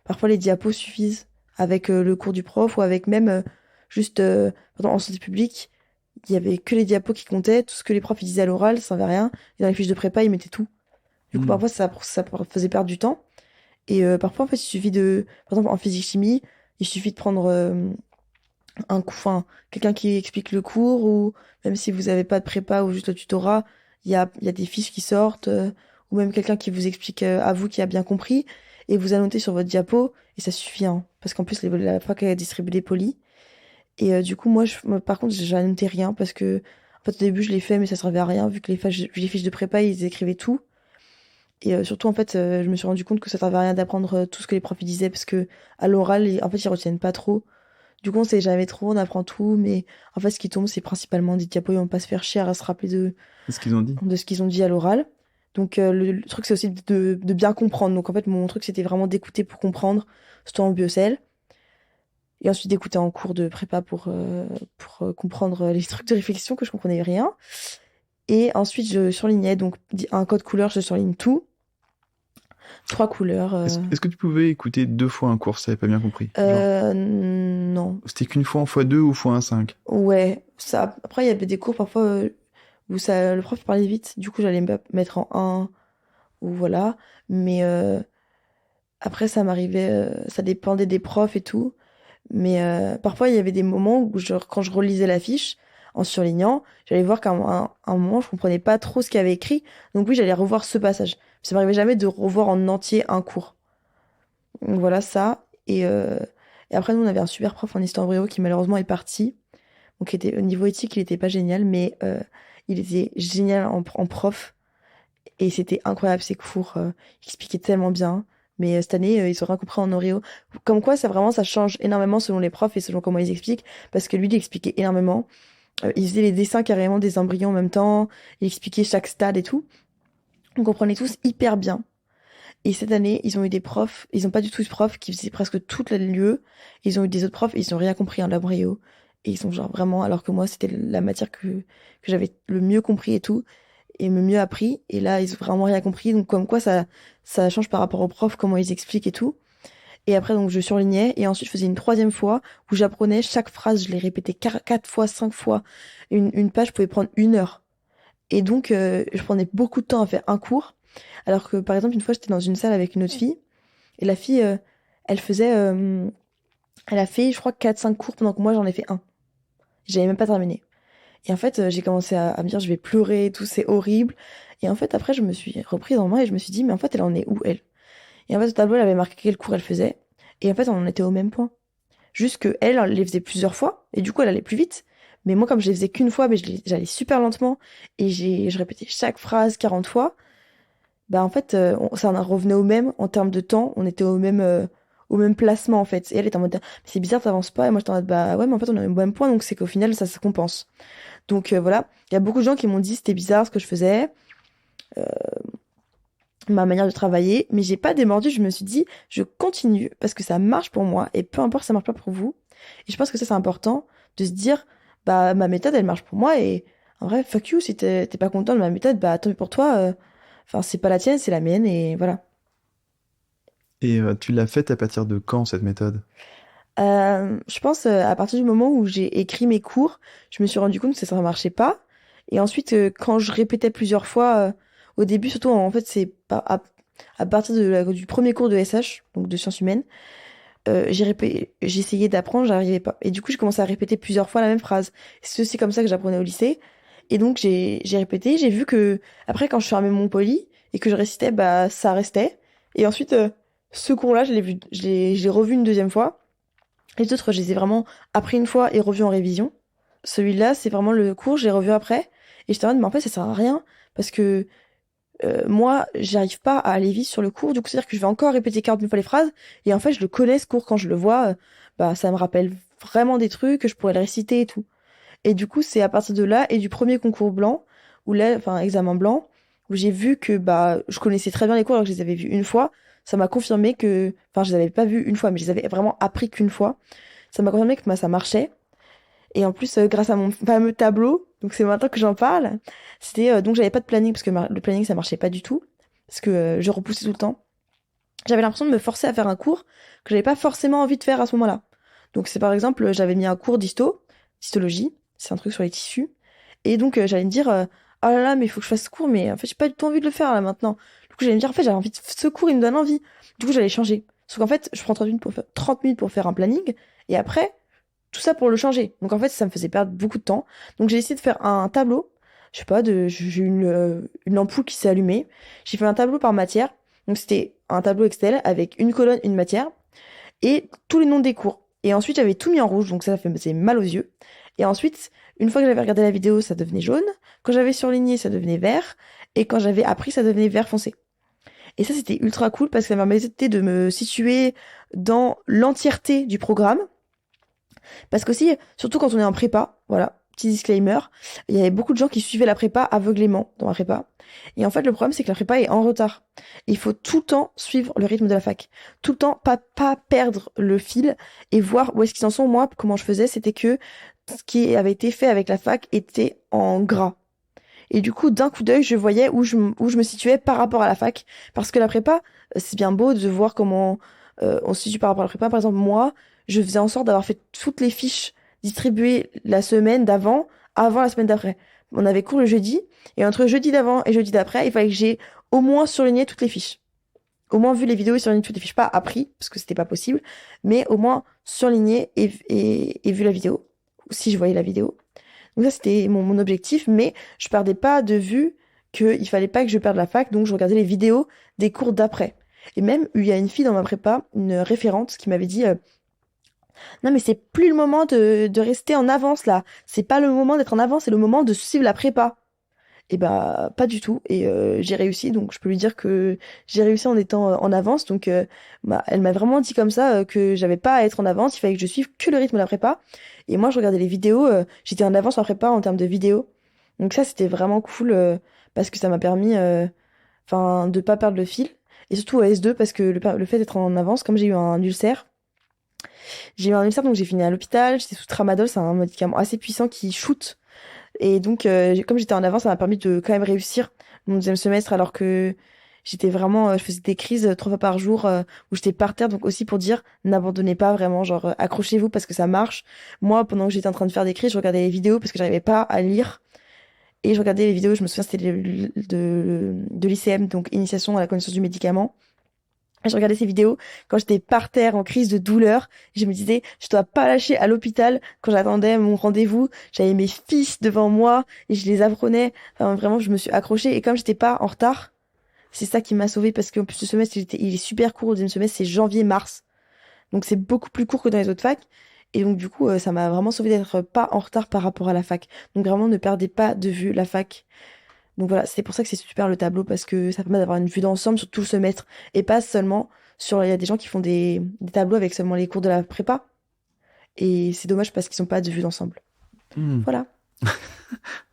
parfois les diapos suffisent avec le cours du prof ou avec même juste, pardon, en santé publique. Il y avait que les diapos qui comptaient, tout ce que les profs ils disaient à l'oral, ça servait à rien. Et dans les fiches de prépa, ils mettaient tout. Du coup, Hmm. parfois, ça faisait perdre du temps. Et parfois, en fait, il suffit de... Par exemple, en physique-chimie, il suffit de prendre un coup, enfin, quelqu'un qui explique le cours, ou même si vous n'avez pas de prépa ou juste le tutorat, il y a des fiches qui sortent, ou même quelqu'un qui vous explique à vous qui a bien compris. et vous annotez sur votre diapo, et ça suffit, hein, parce qu'en plus, la fac a distribué des polis. Et du coup, moi, par contre, j'ai annoté rien, parce que, en fait, au début, je l'ai fait, mais ça servait à rien, vu que les fiches de prépa, ils écrivaient tout. Et surtout, en fait, je me suis rendu compte que ça servait à rien d'apprendre tout ce que les profs ils disaient, parce que à l'oral, en fait, ils retiennent pas trop. Du coup, on sait jamais trop, on apprend tout, mais en fait, ce qui tombe, c'est principalement des diapos, ils vont pas se faire chier à se rappeler C'est ce qu'ils ont dit. de ce qu'ils ont dit à l'oral. Donc, le truc, c'est aussi de bien comprendre. Donc, en fait, mon truc, c'était vraiment d'écouter pour comprendre, surtout en biocell. Et ensuite, d'écouter en cours de prépa pour comprendre les trucs de réflexion que je comprenais rien. Et ensuite, je surlignais, donc, un code couleur, je surligne tout. 3 couleurs. Est-ce que tu pouvais écouter 2 fois un cours, si t'avais pas bien compris? Non. C'était qu'une fois en x2 ou x1,5? Ouais, ça. Après, il y avait des cours parfois où le prof parlait vite. Du coup, j'allais me mettre en 1 ou voilà. Mais après, ça m'arrivait, ça dépendait des profs et tout. Mais parfois, il y avait des moments où, quand je relisais la fiche, en surlignant, j'allais voir qu'à un moment, je comprenais pas trop ce qu'il y avait écrit. Donc oui, j'allais revoir ce passage. Ça m'arrivait jamais de revoir en entier un cours. Donc voilà ça. Et après, nous, on avait un super prof en histoire brio qui malheureusement est parti. Donc au niveau éthique, il était pas génial, mais il était génial en prof. Et c'était incroyable ses cours. Il expliquait tellement bien. Mais cette année, ils sont rien compris en Oreo. Comme quoi, ça change énormément selon les profs et selon comment ils expliquent. Parce que lui, il expliquait énormément. Il faisait les dessins carrément des embryons en même temps. Il expliquait chaque stade et tout. On comprenait tous hyper bien. Et cette année, ils ont eu des profs, ils ont pas du tout eu de profs qui faisaient presque toute la lieu. Ils ont eu des autres profs, et ils ont rien compris en l'embryo. Et ils sont genre vraiment, alors que moi, c'était la matière que j'avais le mieux compris et tout, et le mieux appris. Et là, ils ont vraiment rien compris. Donc, comme quoi, ça change par rapport aux profs, comment ils expliquent et tout. Et après, donc, je surlignais, et ensuite, je faisais une troisième fois où j'apprenais chaque phrase, je l'ai répété 4 fois, 5 fois. Une page pouvait prendre 1 heure. Et donc, je prenais beaucoup de temps à faire un cours. Alors que, par exemple, une fois, j'étais dans une salle avec une autre fille. Et la fille, elle faisait... elle a fait, je crois, 4, 5 cours pendant que moi, j'en ai fait un. J'avais même pas terminé. Et en fait, j'ai commencé à me dire, je vais pleurer, tout, c'est horrible. Et en fait, après, je me suis reprise en main et je me suis dit, mais en fait, elle en est où, elle? Et en fait, au tableau, elle avait marqué quel cours elle faisait. Et en fait, on en était au même point. Juste que elle les faisait plusieurs fois. Et du coup, elle allait plus vite. Mais moi, comme je les faisais qu'une fois, mais j'allais super lentement. Et je répétais chaque phrase 40 fois. Bah en fait, ça en revenait au même en termes de temps, on était au même placement en fait. Et elle était en mode, mais c'est bizarre, t'avances pas. Et moi j'étais en mode, bah ouais, mais en fait on est au même point, donc c'est qu'au final ça se compense. Donc voilà, il y a beaucoup de gens qui m'ont dit c'était bizarre ce que je faisais, euh, ma manière de travailler, mais j'ai pas démordu, je me suis dit, je continue parce que ça marche pour moi et peu importe si ça marche pas pour vous. Et je pense que ça c'est important de se dire, bah ma méthode elle marche pour moi et en vrai, fuck you, si t'es pas content de ma méthode, bah tant pis pour toi. Enfin, c'est pas la tienne, c'est la mienne, et voilà. Et tu l'as faite à partir de quand, cette méthode? Je pense à partir du moment où j'ai écrit mes cours, je me suis rendu compte que ça ne marchait pas. Et ensuite, quand je répétais plusieurs fois, au début, surtout, en fait, c'est pas à partir du premier cours de SH, donc de sciences humaines, j'ai essayé d'apprendre, j'arrivais pas. Et du coup, j'ai commencé à répéter plusieurs fois la même phrase. C'est aussi comme ça que j'apprenais au lycée. Et donc, j'ai répété, j'ai vu que, après, quand je fermais mon poly et que je récitais, bah, ça restait. Et ensuite, ce cours-là, je l'ai revu une deuxième fois. Les autres, je les ai vraiment appris une fois et revus en révision. Celui-là, c'est vraiment le cours, j'ai revu après. Et j'étais en mode, mais en fait, ça sert à rien. Parce que moi, j'arrive pas à aller vite sur le cours. Du coup, c'est-à-dire que je vais encore répéter 40 fois les phrases. Et en fait, je le connais, ce cours, quand je le vois, bah, ça me rappelle vraiment des trucs, que je pourrais le réciter et tout. Et du coup, c'est à partir de là et du premier concours blanc, enfin, examen blanc, où j'ai vu que bah, je connaissais très bien les cours alors que je les avais vus une fois. Ça m'a confirmé que, enfin, je les avais pas vus une fois, mais je les avais vraiment appris qu'une fois. Ça m'a confirmé que bah, ça marchait. Et en plus, grâce à mon fameux tableau, donc c'est maintenant que j'en parle, c'était donc j'avais pas de planning parce que le planning ça marchait pas du tout parce que je repoussais tout le temps. J'avais l'impression de me forcer à faire un cours que j'avais pas forcément envie de faire à ce moment-là. Donc c'est par exemple, j'avais mis un cours d'histologie, c'est un truc sur les tissus, et donc j'allais me dire, oh là là, mais il faut que je fasse ce cours, mais en fait j'ai pas du tout envie de le faire là maintenant. Du coup j'allais me dire, en fait j'avais envie de ce cours, il me donne envie. Du coup j'allais changer. Sauf qu'en fait, je prends 30 minutes pour faire un planning, et après, tout ça pour le changer. Donc en fait, ça me faisait perdre beaucoup de temps. Donc j'ai essayé de faire un tableau. Je sais pas, j'ai eu une ampoule qui s'est allumée. J'ai fait un tableau par matière. Donc c'était un tableau Excel avec une colonne, une matière et tous les noms des cours. Et ensuite, j'avais tout mis en rouge, donc ça faisait mal aux yeux. Et ensuite, une fois que j'avais regardé la vidéo, ça devenait jaune. Quand j'avais surligné, ça devenait vert. Et quand j'avais appris, ça devenait vert foncé. Et ça, c'était ultra cool parce que ça m'a permis de me situer dans l'entièreté du programme. Parce qu'aussi, surtout quand on est en prépa, voilà, petit disclaimer, il y avait beaucoup de gens qui suivaient la prépa aveuglément dans la prépa. Et en fait, le problème, c'est que la prépa est en retard. Il faut tout le temps suivre le rythme de la fac. Tout le temps, pas perdre le fil et voir où est-ce qu'ils en sont. Moi, comment je faisais, c'était que ce qui avait été fait avec la fac était en gras. Et du coup, d'un coup d'œil, je voyais où je me situais par rapport à la fac. Parce que la prépa, c'est bien beau de voir comment on se situe par rapport à la prépa. Par exemple, moi, je faisais en sorte d'avoir fait toutes les fiches distribuées la semaine d'avant, avant la semaine d'après. On avait cours le jeudi, et entre jeudi d'avant et jeudi d'après, il fallait que j'ai au moins surligné toutes les fiches. Au moins vu les vidéos et surligné toutes les fiches. Pas appris, parce que c'était pas possible, mais au moins surligné et vu la vidéo, si je voyais la vidéo. Donc ça, c'était mon objectif, mais je perdais pas de vue qu'il fallait pas que je perde la fac, donc je regardais les vidéos des cours d'après. Et même, il y a une fille dans ma prépa, une référente, qui m'avait dit non, mais c'est plus le moment de rester en avance, là. C'est pas le moment d'être en avance, c'est le moment de suivre la prépa. Et bah, pas du tout. Et j'ai réussi, donc je peux lui dire que j'ai réussi en étant en avance. Donc, elle m'a vraiment dit comme ça que j'avais pas à être en avance, il fallait que je suive que le rythme de la prépa. Et moi, je regardais les vidéos, j'étais en avance en prépa en termes de vidéos. Donc ça, c'était vraiment cool parce que ça m'a permis de pas perdre le fil. Et surtout au S2, parce que le fait d'être en avance, comme j'ai eu un ulcère, donc j'ai fini à l'hôpital, j'étais sous tramadol, c'est un médicament assez puissant qui shoot. Et donc, comme j'étais en avance, ça m'a permis de quand même réussir mon deuxième semestre, alors que j'étais vraiment, je faisais des crises 3 fois par jour où j'étais par terre. Donc aussi pour dire, n'abandonnez pas vraiment, genre accrochez-vous parce que ça marche. Moi, pendant que j'étais en train de faire des crises, je regardais les vidéos parce que j'arrivais pas à lire. Et je regardais les vidéos, je me souviens, c'était de l'ICM, donc Initiation à la connaissance du médicament. Je regardais ces vidéos quand j'étais par terre en crise de douleur. Je me disais, je dois pas lâcher à l'hôpital quand j'attendais mon rendez-vous. J'avais mes fils devant moi et je les apprenais. Enfin, vraiment, je me suis accrochée. Et comme j'étais pas en retard, c'est ça qui m'a sauvée parce qu'en plus, ce semestre, il est super court. Le deuxième semestre, c'est janvier-mars. Donc, c'est beaucoup plus court que dans les autres facs. Et donc, du coup, ça m'a vraiment sauvée d'être pas en retard par rapport à la fac. Donc, vraiment, ne perdez pas de vue la fac. Donc voilà, c'est pour ça que c'est super le tableau, parce que ça permet d'avoir une vue d'ensemble sur tout le semestre et pas seulement sur. Il y a des gens qui font des tableaux avec seulement les cours de la prépa et c'est dommage parce qu'ils n'ont pas de vue d'ensemble. Hmm. Voilà,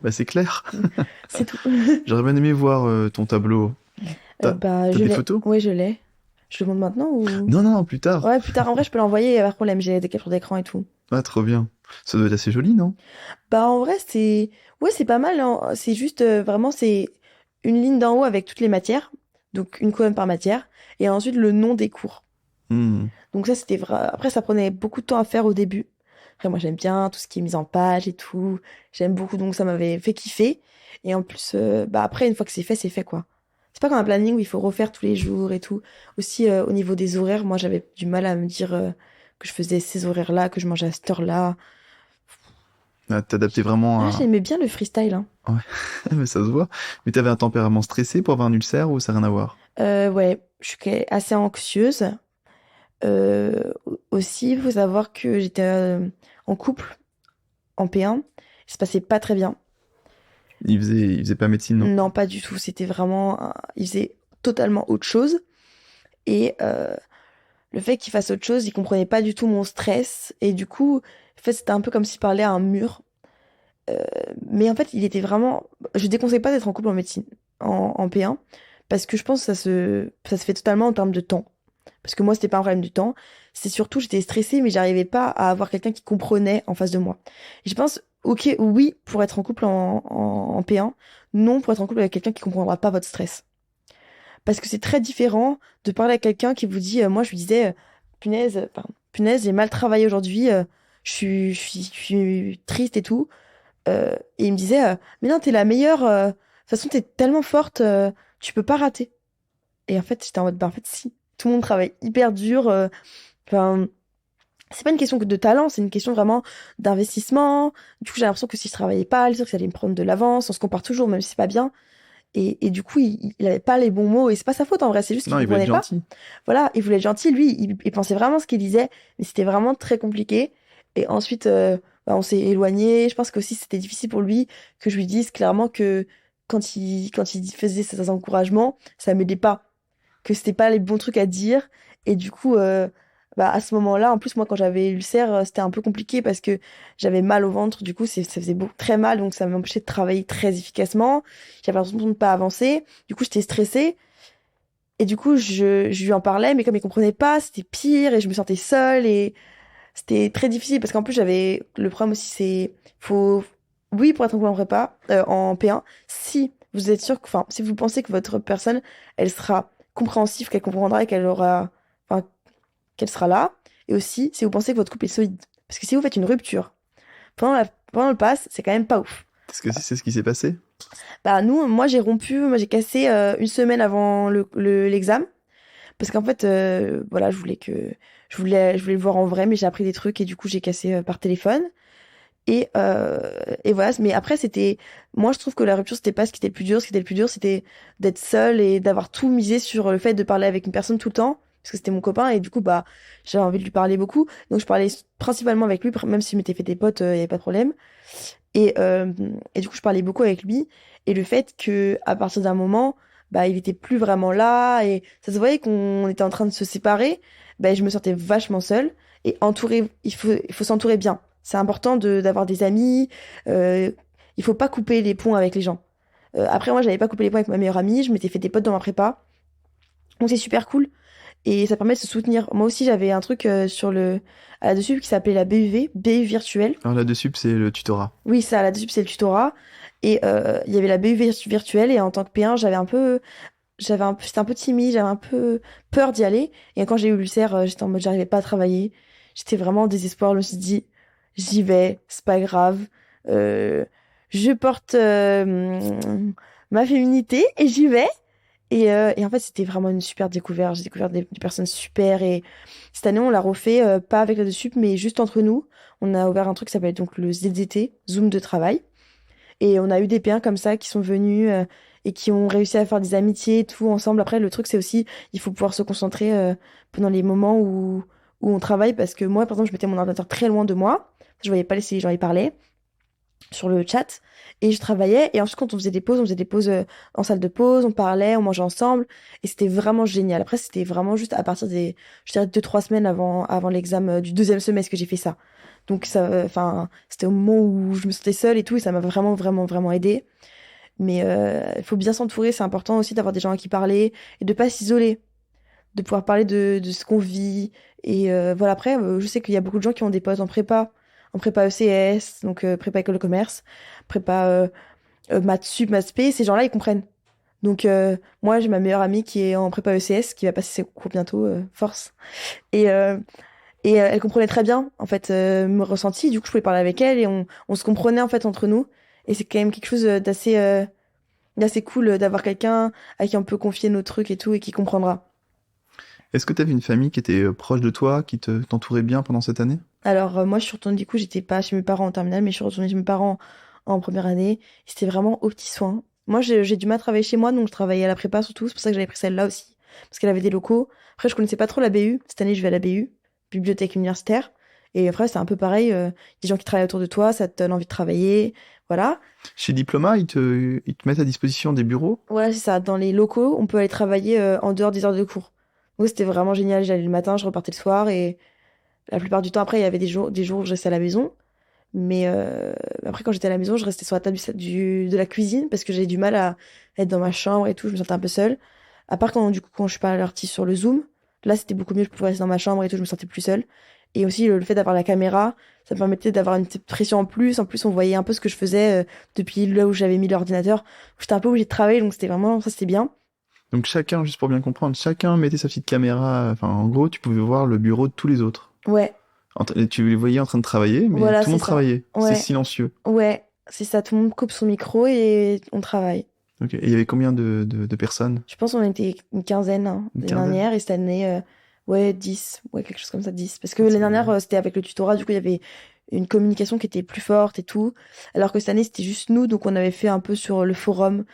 Bah, c'est clair. c'est tout. J'aurais bien aimé voir ton tableau. T'as Bah, t'as je des l'ai. photos? Oui, je l'ai. Je le montre maintenant ou. Non, non, non, plus tard. Ouais, plus tard. En vrai, je peux l'envoyer, il y a pas de problème. J'ai des captures d'écran et tout. Ah, trop bien. Ça doit être assez joli, non? Bah, en vrai, c'est. Ouais, c'est pas mal, hein. C'est juste vraiment, c'est une ligne d'en haut avec toutes les matières. Donc, une colonne par matière. Et ensuite, le nom des cours. Hmm. Donc ça, c'était vrai. Après, ça prenait beaucoup de temps à faire au début. Après, moi, j'aime bien tout ce qui est mise en page et tout. J'aime beaucoup, donc ça m'avait fait kiffer. Et en plus, bah après, une fois que c'est fait, quoi. C'est pas comme un planning où il faut refaire tous les jours et tout. Aussi, au niveau des horaires, moi, j'avais du mal à me dire que je faisais ces horaires-là, que je mangeais à cette heure-là. Ah, t'adaptais vraiment Ah, à... j'aimais bien le freestyle, hein. Ouais, mais ça se voit. Mais t'avais un tempérament stressé pour avoir un ulcère ou ça n'a rien à voir? Ouais, je suis assez anxieuse. Aussi, il faut savoir que j'étais en couple en P1. Ça se passait pas très bien. Il faisait pas médecine, non? Non, pas du tout. C'était vraiment. Il faisait totalement autre chose. Et le fait qu'il fasse autre chose, il comprenait pas du tout mon stress. Et du coup, en fait, c'était un peu comme s'il parlait à un mur. Euh, mais en fait, il était vraiment. Je déconseille pas d'être en couple en médecine, en P1, parce que je pense que ça se fait totalement en termes de temps. Parce que moi, c'était pas un problème du temps. C'est surtout, j'étais stressée, mais j'arrivais pas à avoir quelqu'un qui comprenait en face de moi. Et je pense, ok, oui, pour être en couple en P1, non pour être en couple avec quelqu'un qui comprendra pas votre stress. Parce que c'est très différent de parler à quelqu'un qui vous dit, moi, je lui disais, punaise, j'ai mal travaillé aujourd'hui, je suis triste et tout. Et il me disait, mais non, t'es la meilleure, de toute façon, t'es tellement forte, tu peux pas rater. Et en fait, j'étais en mode, bah en fait, si. Tout le monde travaille hyper dur. Enfin, c'est pas une question que de talent, c'est une question vraiment d'investissement. Du coup, j'ai l'impression que si je travaillais pas, les autres, ça allait me prendre de l'avance. On se compare toujours, même si c'est pas bien. Et du coup, il avait pas les bons mots. Et c'est pas sa faute en vrai, c'est juste qu'il Non, il veut être comprenait pas. gentil. Voilà, il voulait être gentil. Lui, il pensait vraiment ce qu'il disait. Mais c'était vraiment très compliqué. Et ensuite, on s'est éloigné. Je pense qu'aussi, c'était difficile pour lui que je lui dise clairement que quand il faisait ses encouragements, ça m'aidait pas. Que c'était pas les bons trucs à dire. Et du coup, à ce moment-là, en plus, moi, quand j'avais ulcère, c'était un peu compliqué parce que j'avais mal au ventre. Du coup, ça faisait très mal. Donc, ça m'empêchait de travailler très efficacement. J'avais l'impression de ne pas avancer. Du coup, j'étais stressée. Et du coup, je lui en parlais, mais comme il comprenait pas, c'était pire et je me sentais seule et c'était très difficile parce qu'en plus, j'avais le problème aussi, faut, oui, pour être en prépa, en P1, si vous êtes sûr enfin, si vous pensez que votre personne, elle sera compréhensive, qu'elle comprendra et enfin, qu'elle sera là. Et aussi, si vous pensez que votre couple est solide. Parce que si vous faites une rupture pendant le pass, c'est quand même pas ouf. Est-ce que c'est ce qui s'est passé? Moi j'ai cassé une semaine avant l'examen. Parce qu'en fait, voilà, je voulais le voir en vrai, mais j'ai appris des trucs et du coup, j'ai cassé par téléphone. Et voilà, mais après, moi, je trouve que la rupture, c'était pas ce qui était le plus dur. Ce qui était le plus dur, c'était d'être seule et d'avoir tout misé sur le fait de parler avec une personne tout le temps. Parce que c'était mon copain et du coup, j'avais envie de lui parler beaucoup. Donc, je parlais principalement avec lui, même si je m'étais fait des potes, il n'y avait pas de problème. Et du coup, je parlais beaucoup avec lui. Et le fait que à partir d'un moment, il était plus vraiment là et ça se voyait qu'on était en train de se séparer. Je me sentais vachement seule et entourée. Il faut s'entourer bien. C'est important d'avoir des amis. Il faut pas couper les ponts avec les gens. Après, moi, j'avais pas coupé les ponts avec ma meilleure amie. Je m'étais fait des potes dans ma prépa. Donc, c'est super cool. Et ça permet de se soutenir. Moi aussi, j'avais un truc à la dessus qui s'appelait la BUV, BU virtuelle. Alors là-dessus, c'est le tutorat. Oui, ça, là-dessus, c'est le tutorat. Et il y avait la BU virtuelle. Et en tant que P1, j'étais un peu timide, j'avais un peu peur d'y aller. Et quand j'ai eu l'ulcère, j'étais en mode, j'arrivais pas à travailler. J'étais vraiment en désespoir. Je me suis dit, j'y vais, c'est pas grave. Euh, je porte ma féminité et j'y vais. Et en fait, c'était vraiment une super découverte. J'ai découvert des personnes super. Et cette année, on l'a refait, pas avec la dessus, mais juste entre nous. On a ouvert un truc qui s'appelle donc le ZDT, Zoom de travail. Et on a eu des P1 comme ça qui sont venus et qui ont réussi à faire des amitiés et tout ensemble. Après, le truc, c'est aussi, il faut pouvoir se concentrer pendant les moments où on travaille. Parce que moi, par exemple, je mettais mon ordinateur très loin de moi. Je voyais pas si les gens y parlaient sur le chat. Et je travaillais. Et ensuite, quand on faisait des pauses en salle de pause, on parlait, on mangeait ensemble. Et c'était vraiment génial. Après, c'était vraiment juste à partir je dirais, 2-3 semaines avant l'examen du deuxième semestre que j'ai fait ça. Donc, enfin, c'était au moment où je me sentais seule et tout. Et ça m'a vraiment, vraiment, vraiment aidé. Mais il faut bien s'entourer. C'est important aussi d'avoir des gens à qui parler et de pas s'isoler. De pouvoir parler de ce qu'on vit. Et voilà, après, je sais qu'il y a beaucoup de gens qui ont des potes en prépa ECS, donc prépa école de commerce, prépa maths sup, maths spé. Ces gens-là, ils comprennent. Donc, moi, j'ai ma meilleure amie qui est en prépa ECS, qui va passer ses cours bientôt, force. Et, elle comprenait très bien, en fait, me ressenti. Du coup, je pouvais parler avec elle et on se comprenait, en fait, entre nous. Et c'est quand même quelque chose d'assez cool d'avoir quelqu'un à qui on peut confier nos trucs et tout et qui comprendra. Est-ce que tu avais une famille qui était proche de toi, qui t'entourait bien pendant cette année? Alors, moi, je suis retournée, du coup, j'étais pas chez mes parents en terminale, mais je suis retournée chez mes parents en première année. C'était vraiment aux petits soins. Moi, j'ai du mal à travailler chez moi, donc je travaillais à la prépa surtout. C'est pour ça que j'avais pris celle-là aussi, parce qu'elle avait des locaux. Après, je connaissais pas trop la BU. Cette année, je vais à la BU, bibliothèque universitaire. Et après, c'est un peu pareil. Des gens qui travaillent autour de toi, ça te donne envie de travailler. Voilà. Chez Diploma, ils te mettent à disposition des bureaux? Voilà, c'est ça. Dans les locaux, on peut aller travailler en dehors des heures de cours. Donc, c'était vraiment génial. J'allais le matin, je repartais le soir. Et la plupart du temps, après, il y avait des jours où je restais à la maison. Mais après, quand j'étais à la maison, je restais sur la table de la cuisine parce que j'ai du mal à être dans ma chambre et tout. Je me sentais un peu seule. À part quand je suis pas partie sur le Zoom, là, c'était beaucoup mieux. Je pouvais rester dans ma chambre et tout. Je me sentais plus seule. Et aussi, le fait d'avoir la caméra, ça me permettait d'avoir une petite pression en plus. En plus, on voyait un peu ce que je faisais depuis là où j'avais mis l'ordinateur. J'étais un peu obligée de travailler, donc c'était vraiment, ça, c'était bien. Donc chacun, juste pour bien comprendre, chacun mettait sa petite caméra. Enfin, en gros, tu pouvais voir le bureau de tous les autres. Ouais, Tu les voyais en train de travailler, mais voilà, tout le c'est monde ça. travaillait. C'est Ouais, silencieux. ouais, c'est ça. Tout le monde coupe son micro et on travaille. Ok. Et il y avait combien de personnes? Je pense qu'on était une quinzaine Une l'année quinzaine? dernière et cette année, ouais, 10, ouais, quelque chose comme ça, 10. Parce que Ah, l'année dernière, c'était avec le tutorat, du coup, il y avait une communication qui était plus forte et tout. Alors que cette année, c'était juste nous, donc on avait fait un peu sur le forum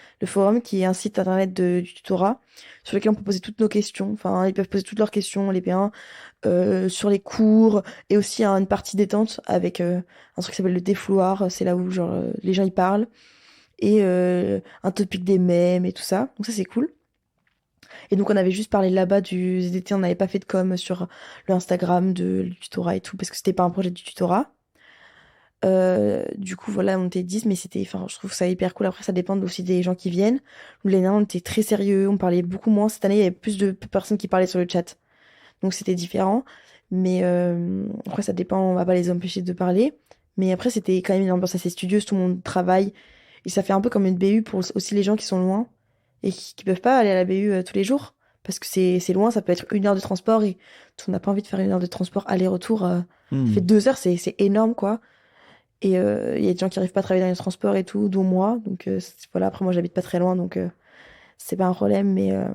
qui est un site internet du tutorat, sur lequel on peut poser toutes nos questions. Enfin, ils peuvent poser toutes leurs questions, les B1, sur les cours, et aussi une partie détente avec un truc qui s'appelle le défouloir. C'est là où genre les gens y parlent, et un topic des mèmes et tout ça. Donc ça, c'est cool. Et donc, on avait juste parlé là-bas du ZDT, on n'avait pas fait de com sur le Instagram du tutorat et tout, parce que c'était pas un projet du tutorat. Du coup, voilà, on était 10, mais enfin, je trouve ça hyper cool. Après, ça dépend aussi des gens qui viennent. Nous, les nains, on était très sérieux, on parlait beaucoup moins. Cette année, il y avait plus de personnes qui parlaient sur le chat. Donc, c'était différent. Mais après, ça dépend, on va pas les empêcher de parler. Mais après, c'était quand même une ambiance assez studieuse, tout le monde travaille. Et ça fait un peu comme une BU pour aussi les gens qui sont loin et qui peuvent pas aller à la BU tous les jours. Parce que c'est loin, ça peut être 1 heure de transport et on n'a pas envie de faire 1 heure de transport aller-retour. Fait 2 heures, c'est énorme, quoi. Et il y a des gens qui arrivent pas à travailler dans les transports et tout, dont moi. Donc voilà, après moi j'habite pas très loin, donc c'est pas un problème. Mais donc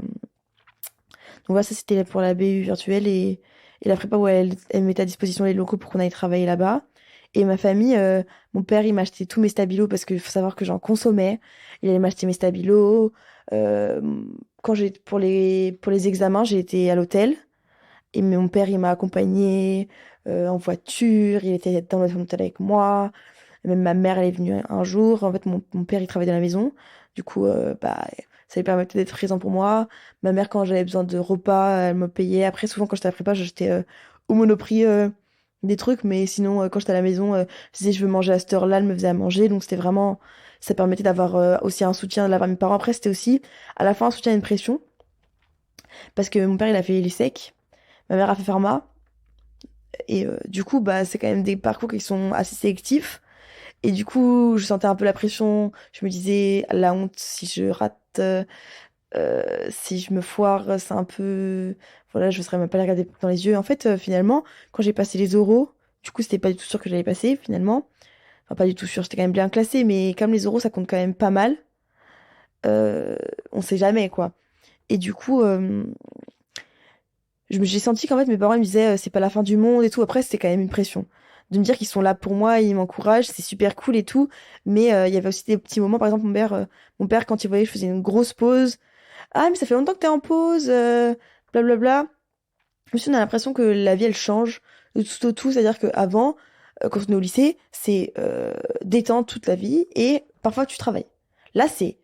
voilà, ça c'était pour la BU virtuelle et la prépa où elle mettait à disposition les locaux pour qu'on aille travailler là-bas. Et ma famille, mon père il m'a acheté tous mes stabilos parce qu'il faut savoir que j'en consommais. Il allait m'acheter mes stabilos. Euh, Quand pour les examens, j'ai été à l'hôtel. Et mon père, il m'a accompagnée en voiture, il était dans l'hôtel avec moi. Même ma mère, elle est venue un jour. En fait, mon père, il travaillait à la maison. Du coup, bah, ça lui permettait d'être présent pour moi. Ma mère, quand j'avais besoin de repas, elle me payait. Après, souvent, quand j'étais à la prépa, j'achetais au Monoprix des trucs. Mais sinon, quand j'étais à la maison, je disais, je veux manger à cette heure-là, elle me faisait à manger. Donc, c'était vraiment... Ça permettait d'avoir aussi un soutien de la part de mes parents. Après, c'était aussi, à la fin, un soutien et une pression. Parce que mon père, il a fait l'ESSEC. Ma mère a fait pharma. Et du coup, bah, c'est quand même des parcours qui sont assez sélectifs. Et du coup, je sentais un peu la pression. Je me disais, la honte, si je rate, si je me foire, c'est un peu... Voilà, je ne serais même pas les regarder dans les yeux. En fait, finalement, quand j'ai passé les oraux, du coup, c'était pas du tout sûr que j'allais passer, finalement. Enfin, pas du tout sûr, j'étais quand même bien classée, mais comme les oraux, ça compte quand même pas mal, on sait jamais, quoi. Et du coup, j'ai senti qu'en fait mes parents ils me disaient c'est pas la fin du monde et tout. Après c'était quand même une pression de me dire qu'ils sont là pour moi, ils m'encouragent, c'est super cool et tout. Mais il y avait aussi des petits moments, par exemple mon père quand il voyait que je faisais une grosse pause, ah mais ça fait longtemps que t'es en pause, blablabla. Je me suis dit, on a l'impression que la vie elle change de tout au tout, c'est-à-dire qu'avant quand on est au lycée c'est détente toute la vie et parfois tu travailles. Là c'est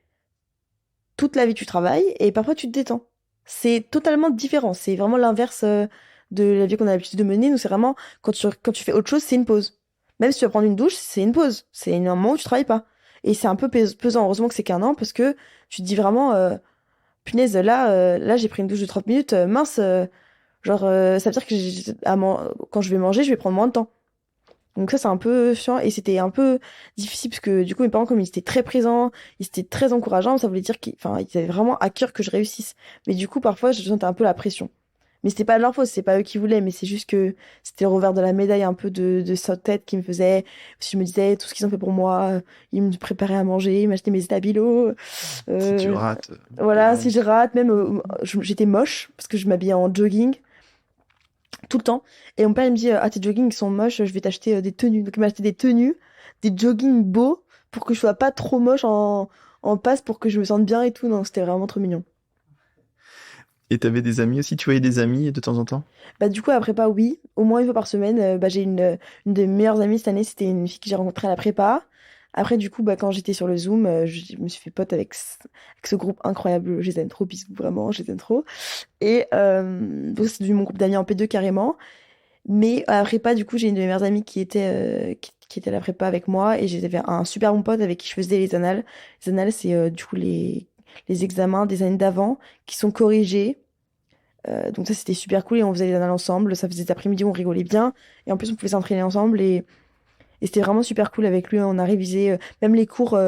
toute la vie tu travailles et parfois tu te détends. C'est totalement différent. C'est vraiment l'inverse de la vie qu'on a l'habitude de mener. Nous, c'est vraiment quand tu fais autre chose, c'est une pause. Même si tu vas prendre une douche, c'est une pause. C'est un moment où tu travailles pas. Et c'est un peu pesant. Heureusement que c'est qu'un an parce que tu te dis vraiment, punaise, là j'ai pris une douche de 30 minutes, mince, genre, ça veut dire que quand je vais manger, je vais prendre moins de temps. Donc ça, c'est un peu chiant et c'était un peu difficile parce que du coup, mes parents, comme ils étaient très présents, ils étaient très encourageants, ça voulait dire ils avaient vraiment à cœur que je réussisse. Mais du coup, parfois, je sentais un peu la pression. Mais c'était pas de leur faute, c'est pas eux qui voulaient, mais c'est juste que c'était le revers de la médaille un peu de sa tête qui me faisait. Si je me disais tout ce qu'ils ont fait pour moi, ils me préparaient à manger, ils m'achetaient mes stabilos. Si tu euh, rates, voilà, si je rate, même j'étais moche parce que je m'habillais en jogging tout le temps. Et mon père, il me dit, ah, tes joggings, ils sont moches, je vais t'acheter des tenues. Donc, il m'a acheté des tenues, des joggings beaux, pour que je sois pas trop moche en passe, pour que je me sente bien et tout. Non, c'était vraiment trop mignon. et t'avais des amis aussi, tu voyais des amis de temps en temps? Bah, du coup, à la prépa, oui, au moins 1 fois par semaine. Bah, j'ai une de mes meilleures amies cette année, c'était une fille que j'ai rencontrée à la prépa. Après, du coup, bah, quand j'étais sur le Zoom, je me suis fait pote avec ce groupe incroyable. Je les aime trop, bisous, vraiment, je les aime trop. Et donc, c'est devenu mon groupe d'amis en P2 carrément. Mais à la prépa, du coup, j'ai une de mes meilleures amies qui était à la prépa avec moi et j'avais un super bon pote avec qui je faisais les annales. Les annales, c'est du coup les examens des années d'avant qui sont corrigés. Donc ça, c'était super cool et on faisait les annales ensemble. Ça faisait des après-midi où on rigolait bien et en plus, on pouvait s'entraîner ensemble et c'était vraiment super cool avec lui. On a révisé même les cours.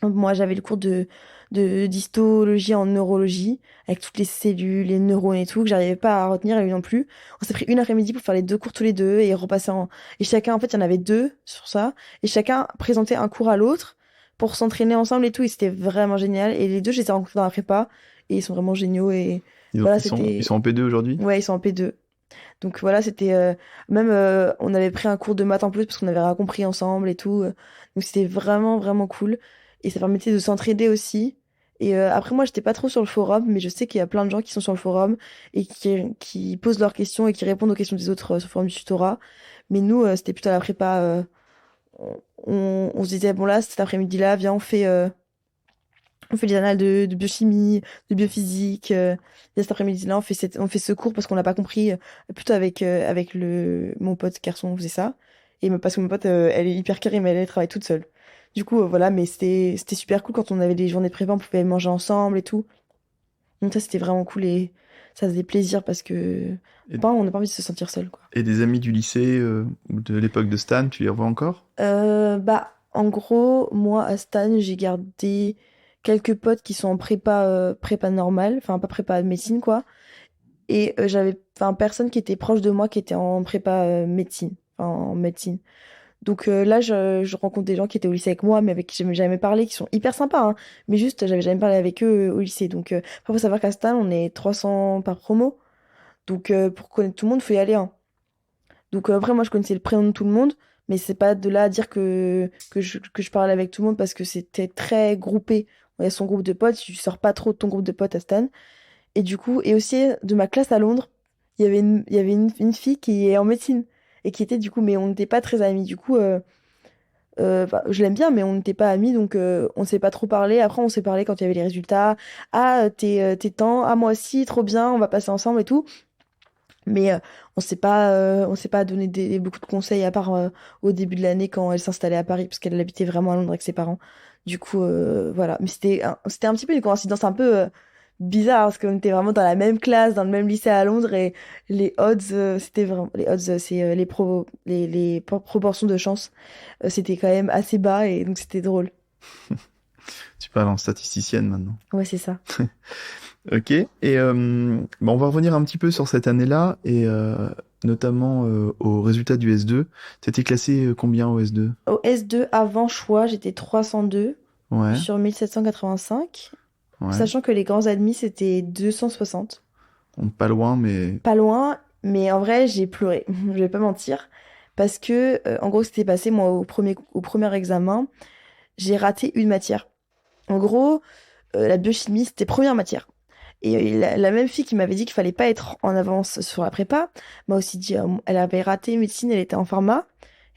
Moi, j'avais le cours de d'histologie en neurologie, avec toutes les cellules, les neurones et tout, que j'arrivais pas à retenir, et lui non plus. On s'est pris une après-midi pour faire les 2 cours tous les deux et repasser en... Et chacun, en fait, il y en avait 2 sur ça, et chacun présentait un cours à l'autre pour s'entraîner ensemble et tout, et c'était vraiment génial. Et les deux, je les ai rencontrés dans la prépa, et ils sont vraiment géniaux, et Et donc voilà, ils c'était... sont en P2 aujourd'hui? Ouais, ils sont en P2. Donc voilà, c'était même on avait pris un cours de maths en plus parce qu'on avait rien compris ensemble et tout. Donc c'était vraiment vraiment cool et ça permettait de s'entraider aussi. Et après moi j'étais pas trop sur le forum, mais je sais qu'il y a plein de gens qui sont sur le forum et qui posent leurs questions et qui répondent aux questions des autres sur le forum du tutorat. Mais nous c'était plutôt à la prépa. On se disait bon là cet après-midi-là, viens on fait des annales de biochimie, de biophysique. Et cet après-midi-là, on fait ce cours parce qu'on n'a pas compris. Plutôt avec mon pote garçon, on faisait ça. Parce que mon pote, elle est hyper carrée, mais elle travaille toute seule. Du coup, voilà, mais c'était super cool quand on avait des journées de prépa, on pouvait manger ensemble et tout. Donc ça, c'était vraiment cool et ça faisait plaisir parce que Et, on n'a pas envie de se sentir seul, quoi. et des amis du lycée ou de l'époque de Stan, tu les revois encore? En gros, moi, à Stan, j'ai gardé quelques potes qui sont en prépa normale, enfin, pas prépa médecine, quoi. Et j'avais, enfin, personne qui était proche de moi qui était en prépa médecine, enfin, en médecine. Donc là, je rencontre des gens qui étaient au lycée avec moi, mais avec qui j'avais jamais parlé, qui sont hyper sympas, hein. Mais juste, j'avais jamais parlé avec eux au lycée. Donc, après, faut savoir qu'à Stan, on est 300 par promo. Donc, pour connaître tout le monde, faut y aller, hein. Donc après, moi, je connaissais le prénom de tout le monde, mais c'est pas de là à dire que je parlais avec tout le monde parce que c'était très groupé. Il y a son groupe de potes, tu sors pas trop de ton groupe de potes à Stan. Et du coup, et aussi de ma classe à Londres, il y avait une fille qui est en médecine et qui était du coup, mais on n'était pas très amis. Du coup, bah, je l'aime bien, mais on n'était pas amis, donc on s'est pas trop parlé. Après, on s'est parlé quand il y avait les résultats. Ah, t'es temps. Ah, moi aussi, trop bien, on va passer ensemble et tout. Mais on s'est pas donné beaucoup de conseils à part au début de l'année quand elle s'installait à Paris parce qu'elle habitait vraiment à Londres avec ses parents. Du coup, voilà. Mais c'était un petit peu une coïncidence un peu bizarre parce qu'on était vraiment dans la même classe, dans le même lycée à Londres et les odds, c'était vraiment les odds, c'est proportions de chance, c'était quand même assez bas et donc c'était drôle. Tu parles en statisticienne maintenant. Ouais, c'est ça. Ok, et on va revenir un petit peu sur cette année-là, et notamment aux résultats du S2. T'étais classé combien au S2? Au S2 avant choix, j'étais 302 Ouais, sur 1785. ouais. Sachant que les grands admis, c'était 260. Donc pas loin, mais... Pas loin, mais en vrai, j'ai pleuré. Je vais pas mentir. Parce que, en gros, ce qui s'est passé, moi, au premier examen, j'ai raté une matière. En gros, la biochimie, c'était première matière. Et la même fille qui m'avait dit qu'il fallait pas être en avance sur la prépa, m'a aussi dit, elle avait raté médecine, elle était en pharma.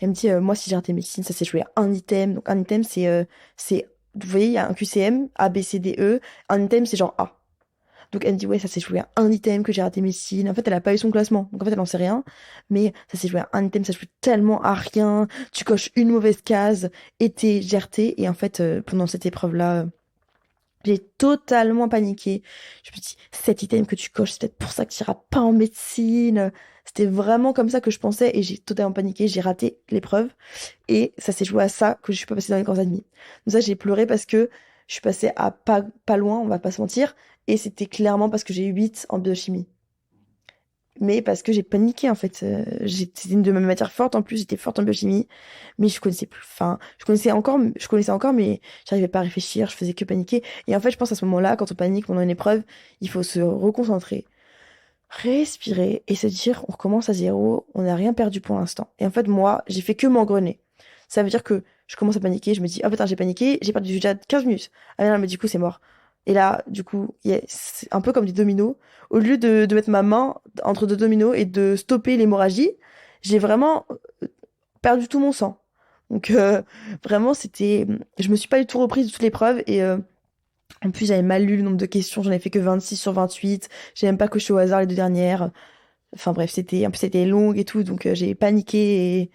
Elle me dit, moi, si j'ai raté médecine, ça s'est joué à un item. Donc, un item, vous voyez, il y a un QCM, A, B, C, D, E. Un item, c'est genre A. Donc elle me dit, ouais, ça s'est joué à un item que j'ai raté médecine. En fait, elle a pas eu son classement. Donc en fait, elle en sait rien. Mais ça s'est joué à un item, ça se joue tellement à rien. Tu coches une mauvaise case et t'es GRT. Et en fait, pendant cette épreuve-là, j'ai totalement paniqué. Je me dis, cet item que tu coches, c'est peut-être pour ça que tu iras pas en médecine. C'était vraiment comme ça que je pensais et j'ai totalement paniqué. J'ai raté l'épreuve et ça s'est joué à ça que je suis pas passée dans les grands admis. Donc ça, j'ai pleuré parce que je suis passée à pas loin, on va pas se mentir. Et c'était clairement parce que j'ai eu 8 en biochimie. Mais parce que j'ai paniqué en fait. C'était une de mes matières fortes en plus, j'étais forte en biochimie, mais je connaissais plus. Enfin, je connaissais encore, mais j'arrivais pas à réfléchir, je faisais que paniquer. Et en fait, je pense à ce moment-là, quand on panique pendant une épreuve, il faut se reconcentrer, respirer et se dire, on recommence à zéro, on n'a rien perdu pour l'instant. Et en fait, moi, j'ai fait que m'engrener. Ça veut dire que je commence à paniquer, je me dis, oh putain, j'ai paniqué, j'ai perdu déjà 15 minutes. Ah mais non, mais du coup, c'est mort. Et là, du coup, c'est un peu comme des dominos. Au lieu de mettre ma main entre deux dominos et de stopper l'hémorragie, j'ai vraiment perdu tout mon sang. Donc, vraiment, je me suis pas du tout reprise de toute l'épreuve et en plus, j'avais mal lu le nombre de questions, j'en ai fait que 26 sur 28. J'ai même pas coché au hasard les deux dernières. Enfin bref, en plus, c'était longue et tout, donc j'ai paniqué et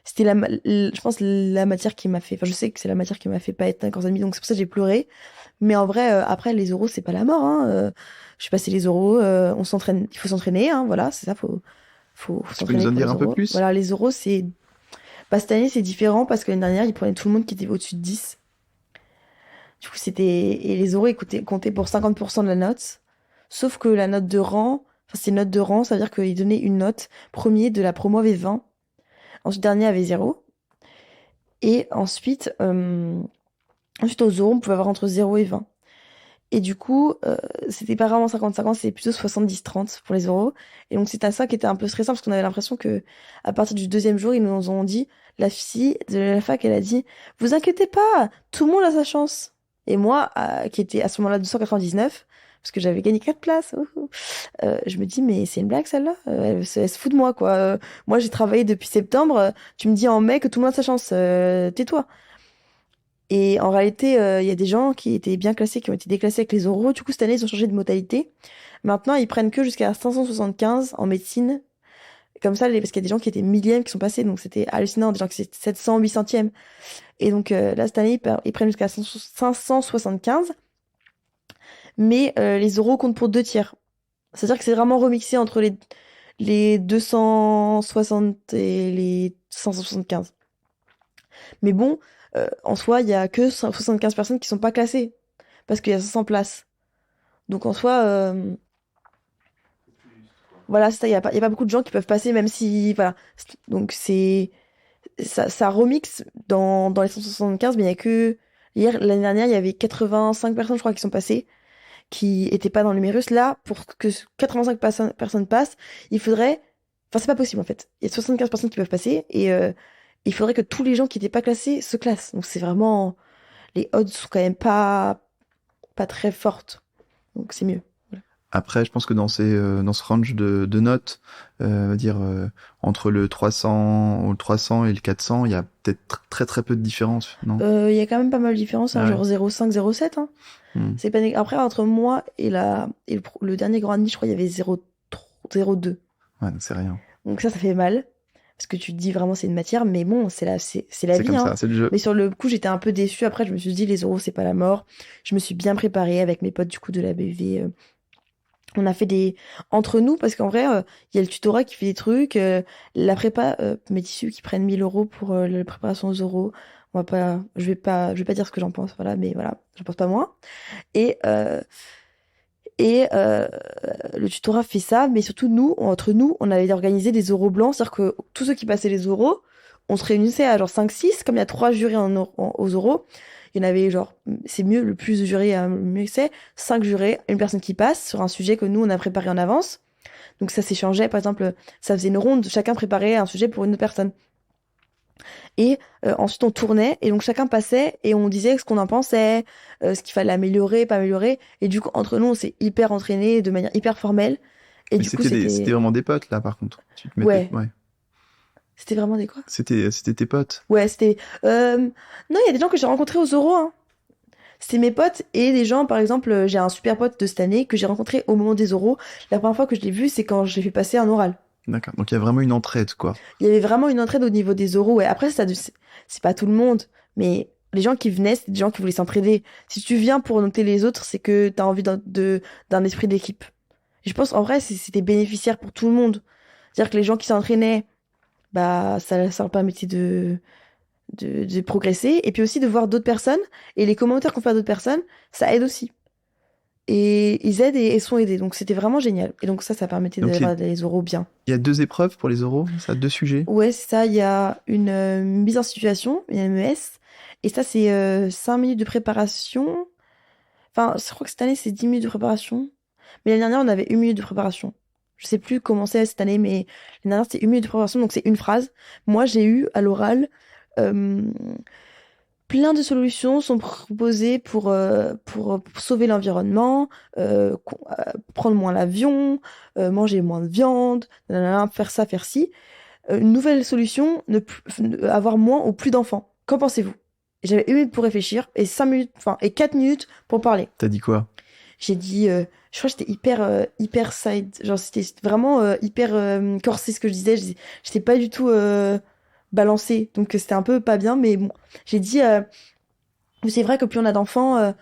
c'était je pense la matière qui m'a fait, enfin je sais que c'est la matière qui m'a fait pas être d'accord amis, donc c'est pour ça que j'ai pleuré. Mais en vrai, après les oraux, c'est pas la mort, hein. Je suis passé les oraux, on s'entraîne, il faut s'entraîner, hein, voilà, c'est ça, faut Tu peux nous s'entraîner en pour dire les un peu oraux. plus? Voilà, les oraux, bah, cette année, c'est différent parce que l'année dernière, ils prenaient tout le monde qui était au-dessus de 10. Du coup, et les oraux, comptaient pour 50% de la note. Sauf que la note de rang, enfin, c'est une note de rang, ça veut dire qu'ils donnaient une note. Premier de la promo avait 20. Ensuite, dernier avait 0. Et ensuite aux oraux, on pouvait avoir entre 0 et 20. Et du coup, c'était pas vraiment 50-50, c'était plutôt 70-30 pour les oraux. Et donc, c'était ça qui était un peu stressant parce qu'on avait l'impression que à partir du deuxième jour, ils nous ont dit, la fille de la fac, elle a dit, vous inquiétez pas, tout le monde a sa chance. Et moi, qui était à ce moment-là 299, parce que j'avais gagné 4 places, je me dis, mais c'est une blague celle-là? Elle se fout de moi, quoi. Moi, j'ai travaillé depuis septembre, tu me dis en mai que tout le monde a sa chance, tais-toi. Et en réalité, il y a des gens qui étaient bien classés, qui ont été déclassés avec les oraux. Du coup, cette année, ils ont changé de modalité. Maintenant, ils prennent que jusqu'à 575 en médecine. Comme ça, parce qu'il y a des gens qui étaient millièmes qui sont passés. Donc, c'était hallucinant. Des gens qui étaient 700, 800e. Et donc, là, cette année, ils prennent jusqu'à 575. Mais les oraux comptent pour 2 tiers. C'est-à-dire que c'est vraiment remixé entre les 260 et les 575. Mais bon, en soi, il y a que 75 personnes qui sont pas classées. Parce qu'il y a 500 places. Donc en soi, voilà, c'est ça, il y a pas beaucoup de gens qui peuvent passer, même si. Voilà. Donc c'est. Ça remixe dans les 175, mais il y a que. Hier, l'année dernière, il y avait 85 personnes, je crois, qui sont passées, qui étaient pas dans le numérus. Là, pour que 85 personnes passent, il faudrait. Enfin, c'est pas possible en fait. Il y a 75 personnes qui peuvent passer et il faudrait que tous les gens qui n'étaient pas classés se classent. Donc c'est vraiment. Les odds sont quand même pas très fortes. Donc c'est mieux. Voilà. Après, je pense que dans ce range de notes, on va dire entre le 300 et le 400, il y a peut-être très très peu de différence, non? Il y a quand même pas mal de différences, hein, Ah ouais. genre 0,5, 0,7. Hein. C'est pas Après, entre moi et le dernier grand admis, je crois qu'il y avait 0,2. Ouais, donc c'est rien. Donc ça fait mal. Parce que tu te dis vraiment c'est une matière, mais bon, c'est la C'est vie. comme Hein. ça, c'est le jeu. Mais sur le coup, j'étais un peu déçue. Après, je me suis dit, les oraux, c'est pas la mort. Je me suis bien préparée avec mes potes du coup de la BV. On a fait entre nous, parce qu'en vrai, il y a le tutorat qui fait des trucs, la prépa, mes tissus qui prennent 1 000 € pour la préparation aux oraux. Je vais pas dire ce que j'en pense, voilà, mais voilà, j'en pense pas moins. Et, le tutorat fait ça, mais surtout entre nous, on avait organisé des oraux blancs, c'est-à-dire que tous ceux qui passaient les oraux, on se réunissait à genre 5-6, comme il y a 3 jurys aux oraux, il y en avait genre, c'est mieux, le plus de jurés, le mieux que c'est, 5 jurés, une personne qui passe sur un sujet que nous, on a préparé en avance. Donc ça s'échangeait, par exemple, ça faisait une ronde, chacun préparait un sujet pour une autre personne. Et ensuite, on tournait, et donc chacun passait, et on disait ce qu'on en pensait, ce qu'il fallait améliorer, pas améliorer. Et du coup, entre nous, on s'est hyper entraînés de manière hyper formelle. Et Mais du coup, c'était vraiment des potes, là, par contre. Tu te mettais... Ouais. C'était vraiment des quoi? C'était tes potes. Ouais, c'était... Non, il y a des gens que j'ai rencontrés aux oraux, hein. C'était mes potes et des gens, par exemple, j'ai un super pote de cette année que j'ai rencontré au moment des oraux. La première fois que je l'ai vu, c'est quand j'ai fait passer un oral. D'accord. Donc il y a vraiment une entraide, quoi. Il y avait vraiment une entraide au niveau des oraux. Ouais. Après, c'est pas tout le monde, mais les gens qui venaient, c'était des gens qui voulaient s'entraider. Si tu viens pour noter les autres, c'est que t'as envie d'un esprit d'équipe. Et je pense, en vrai, c'était bénéficiaire pour tout le monde. C'est-à-dire que les gens qui s'entraînaient, bah, ça leur permettait de progresser. Et puis aussi de voir d'autres personnes. Et les commentaires qu'on fait à d'autres personnes, ça aide aussi. Et ils aident et sont aidés. Donc c'était vraiment génial. Et donc ça permettait Donc, d'avoir les oraux bien. Il y a 2 épreuves pour les oraux, ça, 2 sujets. Ouais, c'est ça. Il y a une mise en situation, une MES. Et ça, c'est 5 minutes de préparation. Enfin, je crois que cette année, c'est 10 minutes de préparation. Mais l'année dernière, on avait 1 minute de préparation. Je sais plus comment c'est cette année, mais l'année dernière, c'était 1 minute de préparation. Donc c'est une phrase. Moi, j'ai eu à l'oral... plein de solutions sont proposées pour sauver l'environnement, prendre moins l'avion, manger moins de viande, nanana, faire ça, faire ci. Une nouvelle solution, avoir moins ou plus d'enfants. Qu'en pensez-vous? J'avais 1 minute pour réfléchir et 5 minutes, enfin, et 4 minutes pour parler. T'as dit quoi? J'ai dit, je crois que j'étais hyper side, genre c'était vraiment hyper corsé ce que je disais. J'étais pas du tout balancée, donc c'était un peu pas bien, mais bon, j'ai dit, c'est vrai que plus on a d'enfants,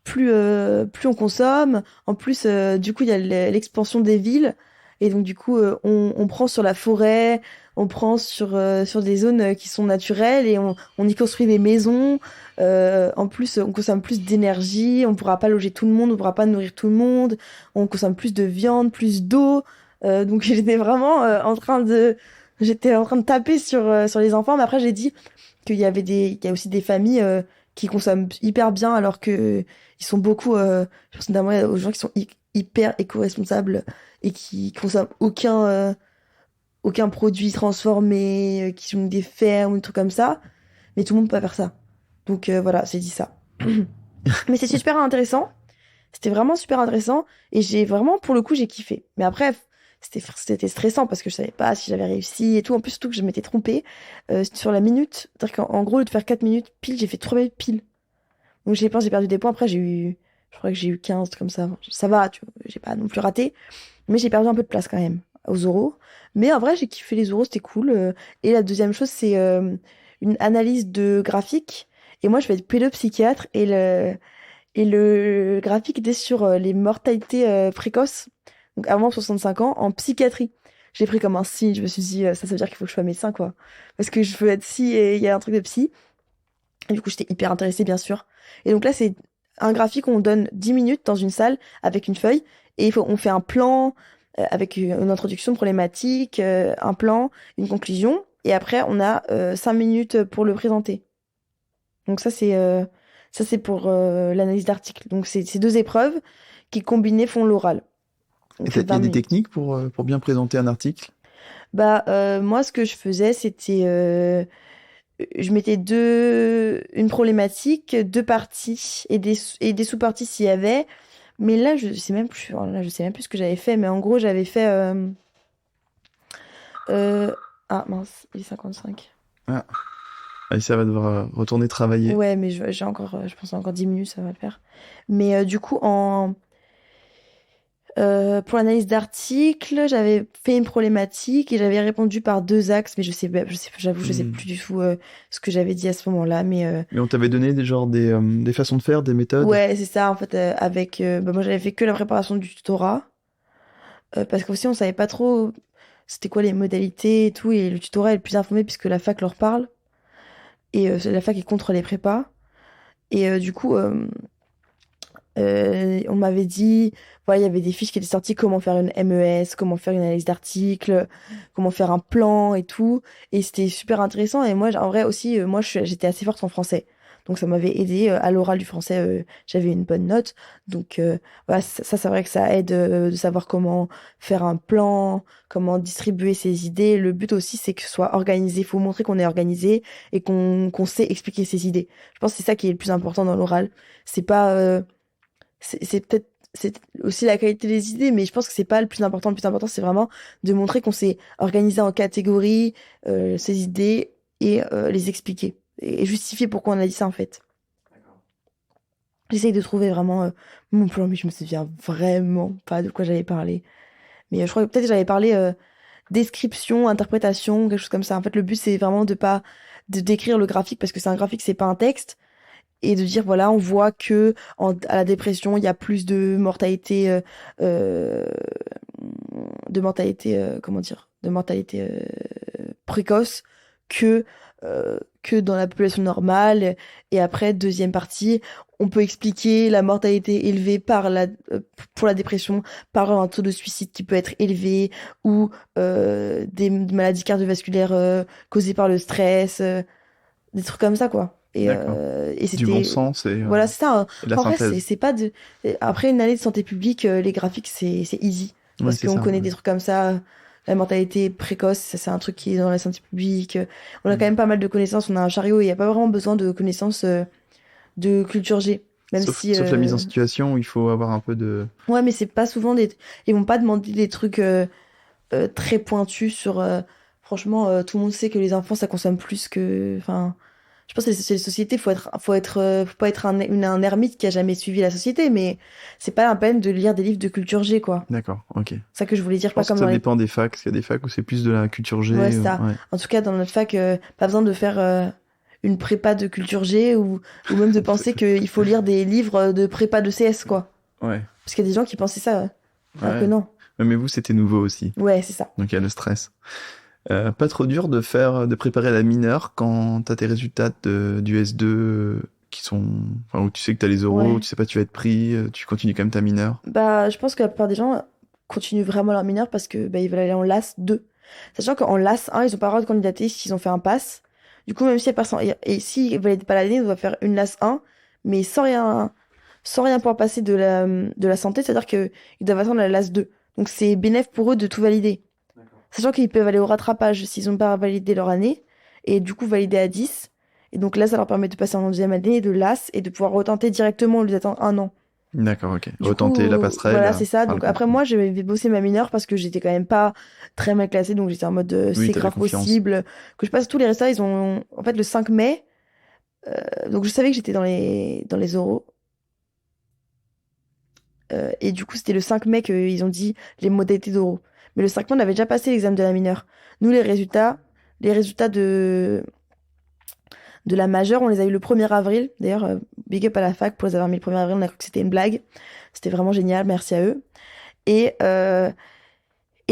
plus on consomme. En plus, du coup, il y a l'expansion des villes. Et donc, du coup, on prend sur la forêt, on prend sur des zones qui sont naturelles et on y construit des maisons. En plus, on consomme plus d'énergie, on pourra pas loger tout le monde, on pourra pas nourrir tout le monde. On consomme plus de viande, plus d'eau. Donc, j'étais vraiment j'étais en train de taper sur les enfants. Mais après, j'ai dit qu'il y a aussi des familles qui consomment hyper bien alors que ils sont beaucoup, je pense notamment aux gens qui sont hyper éco-responsables et qui consomment aucun produit transformé, qui sont des fermes ou des trucs comme ça. Mais tout le monde peut pas faire ça. Donc voilà, j'ai dit ça. Mais c'est super intéressant. C'était vraiment super intéressant. Et j'ai vraiment, pour le coup, j'ai kiffé. Mais après, c'était stressant parce que je savais pas si j'avais réussi et tout. En plus, surtout que je m'étais trompée sur la minute. C'est-à-dire qu'en gros, au lieu de faire 4 minutes pile, j'ai fait 3 minutes pile. Donc j'ai perdu des points. Après, je crois que j'ai eu 15, comme ça. Ça va, tu vois, j'ai pas non plus raté. Mais j'ai perdu un peu de place quand même aux oraux. Mais en vrai, j'ai kiffé les oraux, c'était cool. Et la deuxième chose, c'est une analyse de graphique. Et moi, je vais être pédopsychiatre. Et le graphique était sur les mortalités précoces, donc avant 65 ans, en psychiatrie. J'ai pris comme un signe, je me suis dit, ça veut dire qu'il faut que je sois médecin, quoi. Parce que je veux être psy et il y a un truc de psy. Et du coup, j'étais hyper intéressée, bien sûr. Et donc là, c'est un graphique où on donne 10 minutes dans une salle avec une feuille et on fait un plan avec une introduction problématique, un plan, une conclusion. Et après, on a 5 minutes pour le présenter. Donc ça c'est pour l'analyse d'article. Donc c'est ces deux épreuves qui combinées font l'oral. Et Donc il c'est y a 20 des minutes. techniques pour bien présenter un article? Bah moi ce que je faisais c'était je mettais une problématique, deux parties et des sous-parties s'il y avait. Mais là je sais même plus. Alors là, je sais même plus ce que j'avais fait. Mais en gros j'avais fait euh, ah mince, il est 55. Ah, allez, ça va devoir retourner travailler. Ouais, mais j'ai encore, je pense encore 10 minutes, ça va le faire. Mais du coup, pour l'analyse d'article, j'avais fait une problématique et j'avais répondu par deux axes, mais j'avoue, je sais Hmm. plus du tout ce que j'avais dit à ce moment-là. Mais Mais on t'avait donné des façons de faire, des méthodes? ouais, c'est ça, en fait, avec, bah, moi j'avais fait que la préparation du tutorat, parce qu'aussi on savait pas trop c'était quoi les modalités et tout, et le tutorat est le plus informé puisque la fac leur parle, et la fac est contre les prépas. Et du coup, on m'avait dit, voilà, il y avait des fiches qui étaient sorties, comment faire une MES, comment faire une analyse d'article, comment faire un plan et tout. Et c'était super intéressant. Et moi, en vrai aussi, moi, j'étais assez forte en français. Donc ça m'avait aidé à l'oral du français, j'avais une bonne note. Donc voilà, ça c'est vrai que ça aide de savoir comment faire un plan, comment distribuer ses idées. Le but aussi, c'est que ce soit organisé. Il faut montrer qu'on est organisé et qu'on sait expliquer ses idées. Je pense que c'est ça qui est le plus important dans l'oral. C'est pas c'est peut-être c'est aussi la qualité des idées, mais je pense que c'est pas le plus important. Le plus important, c'est vraiment de montrer qu'on s'est organisé en catégories, ces idées, et les expliquer. Et justifier pourquoi on a dit ça, en fait. J'essaye de trouver vraiment mon plan, mais je me souviens vraiment pas de quoi j'avais parlé. Mais je crois que peut-être que j'avais parlé description, interprétation, quelque chose comme ça. En fait, le but, c'est vraiment de décrire le graphique, parce que c'est un graphique, c'est pas un texte. Et de dire, voilà, on voit que à la dépression, il y a plus euh, comment dire, de mortalité précoce que, que dans la population normale. Et après, deuxième partie, on peut expliquer la mortalité élevée pour la dépression par un taux de suicide qui peut être élevé, ou des maladies cardiovasculaires causées par le stress, des trucs comme ça, quoi. D'accord. Et Du bon c'était. sens Voilà, c'est ça, hein. et de la En vrai, c'est synthèse. c'est pas de. Après une année de santé publique, les graphiques, c'est easy. Ouais, Parce c'est qu'on ça. connaît Ouais. des trucs comme ça. La mortalité précoce, ça, c'est un truc qui est dans la santé publique. On a quand Hmm. même pas mal de connaissances. On a un chariot et il n'y a pas vraiment besoin de connaissances de culture G. Même Sauf, si. sauf la mise en situation où il faut avoir un peu de... Ouais, mais c'est pas souvent des. Ils vont pas demander des trucs très pointus sur. Franchement, tout le monde sait que les enfants, ça consomme plus que. Enfin. Je pense que les sociétés, faut pas être un ermite qui a jamais suivi la société, mais c'est pas la peine de lire des livres de culture G, quoi. D'accord, ok. C'est ça que je voulais dire, Je pas pense que comme ça dans les. dépend des facs. Il y a des facs où c'est plus de la culture G. Ouais, c'est ça. Ouais. En tout cas, dans notre fac, pas besoin de faire une prépa de culture G, ou même de penser qu'il faut lire des livres de prépa de CS, quoi. Ouais. Parce qu'il y a des gens qui pensaient ça, alors que Ouais. non. Ouais, mais vous, c'était nouveau aussi. Ouais, c'est ça. Donc il y a le stress. Pas trop dur de préparer la mineure quand t'as tes résultats du S2 qui sont, enfin, où tu sais que t'as les oraux, Ouais. tu sais pas tu vas être pris, tu continues quand même ta mineure. Bah, je pense que la plupart des gens continuent vraiment leur mineur parce que bah, ils veulent aller en LAS 2. Sachant qu'en LAS 1, ils ont pas le droit de candidater s'ils ont fait un pass. Du coup, même si elle passe et si elle valide pas l'année, elle doit faire une LAS 1, mais sans rien pouvoir passer de la santé, c'est-à-dire qu'ils doivent attendre la LAS 2. Donc c'est bénéf pour eux de tout valider. Sachant qu'ils peuvent aller au rattrapage s'ils n'ont pas validé leur année, et du coup valider à 10. Et donc là, ça leur permet de passer en deuxième année, de LAS, et de pouvoir retenter directement au lieu d'attendre un an. D'accord, ok. Du Retenter coup, la passerelle. voilà, c'est ça. par Donc le après, concours. moi, j'avais bossé ma mineure parce que j'étais quand même pas très mal classée, donc j'étais en mode Oui, c'est t'avais grave confiance. possible. Que je passe tous les résultats, ils ont. En fait, le 5 mai, donc je savais que j'étais dans les oraux. Et du coup, c'était le 5 mai qu'ils ont dit les modalités d'oraux. Mais le 5 mai, on avait déjà passé l'examen de la mineure. Nous, les résultats de la majeure, on les a eu le 1er avril. D'ailleurs, big up à la fac pour les avoir mis le 1er avril, on a cru que c'était une blague. C'était vraiment génial, merci à eux. Et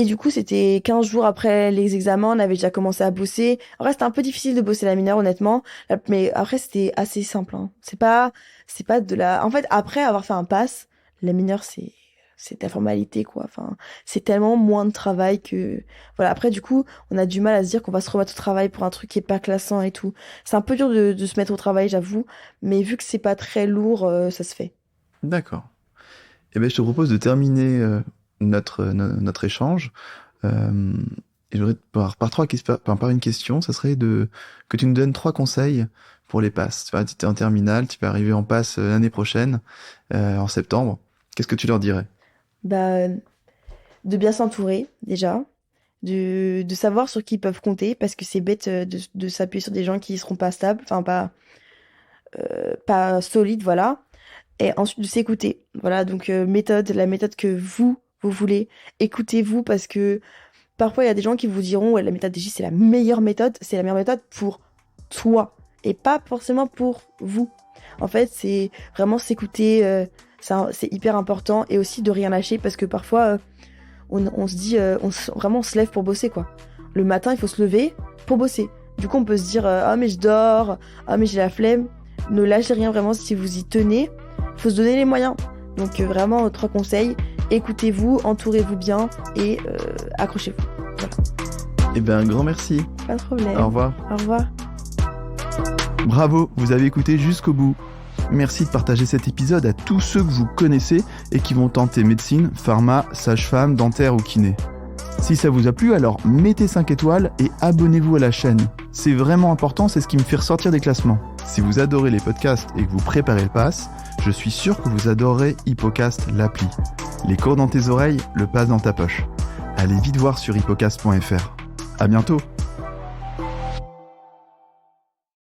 du coup, c'était 15 jours après les examens, on avait déjà commencé à bosser. En vrai, c'était un peu difficile de bosser la mineure, honnêtement. Mais après, c'était assez simple, hein. C'est pas de la... En fait, après avoir fait un pass, la mineure, c'est de la formalité, quoi. Enfin, c'est tellement moins de travail que... Voilà, après, du coup, on a du mal à se dire qu'on va se remettre au travail pour un truc qui est pas classant et tout. C'est un peu dur de se mettre au travail, j'avoue. Mais vu que c'est pas très lourd, ça se fait. D'accord. Eh ben, je te propose de terminer notre échange. Et j'aurais par une question, ça serait que tu nous donnes 3 conseils pour les passes. Tu es en terminale, tu vas arriver en passe l'année prochaine, en septembre. Qu'est-ce que tu leur dirais? Bah, de bien s'entourer, déjà. De savoir sur qui ils peuvent compter, parce que c'est bête de s'appuyer sur des gens qui seront pas stables, enfin pas solides, voilà. Et ensuite de s'écouter. Voilà, donc la méthode que vous voulez. Écoutez-vous, parce que parfois il y a des gens qui vous diront ouais, la méthode DJ c'est la meilleure méthode, pour toi et pas forcément pour vous. En fait, c'est vraiment s'écouter, c'est hyper important, et aussi de rien lâcher, parce que parfois on se dit, vraiment on se lève pour bosser, quoi. Le matin, il faut se lever pour bosser. Du coup, on peut se dire ah mais je dors, ah mais j'ai la flemme. Ne lâchez rien, vraiment, si vous y tenez. Faut se donner les moyens. Donc vraiment, 3 conseils: écoutez-vous, entourez-vous bien et accrochez-vous. Voilà. Eh ben, un grand merci. Pas de problème. Au revoir. Au revoir. Bravo, vous avez écouté jusqu'au bout. Merci de partager cet épisode à tous ceux que vous connaissez et qui vont tenter médecine, pharma, sage-femme, dentaire ou kiné. Si ça vous a plu, alors mettez 5 étoiles et abonnez-vous à la chaîne. C'est vraiment important, c'est ce qui me fait ressortir des classements. Si vous adorez les podcasts et que vous préparez le pass, je suis sûr que vous adorerez Hippocast, l'appli. Les cours dans tes oreilles, le pass dans ta poche. Allez vite voir sur hippocast.fr. À bientôt!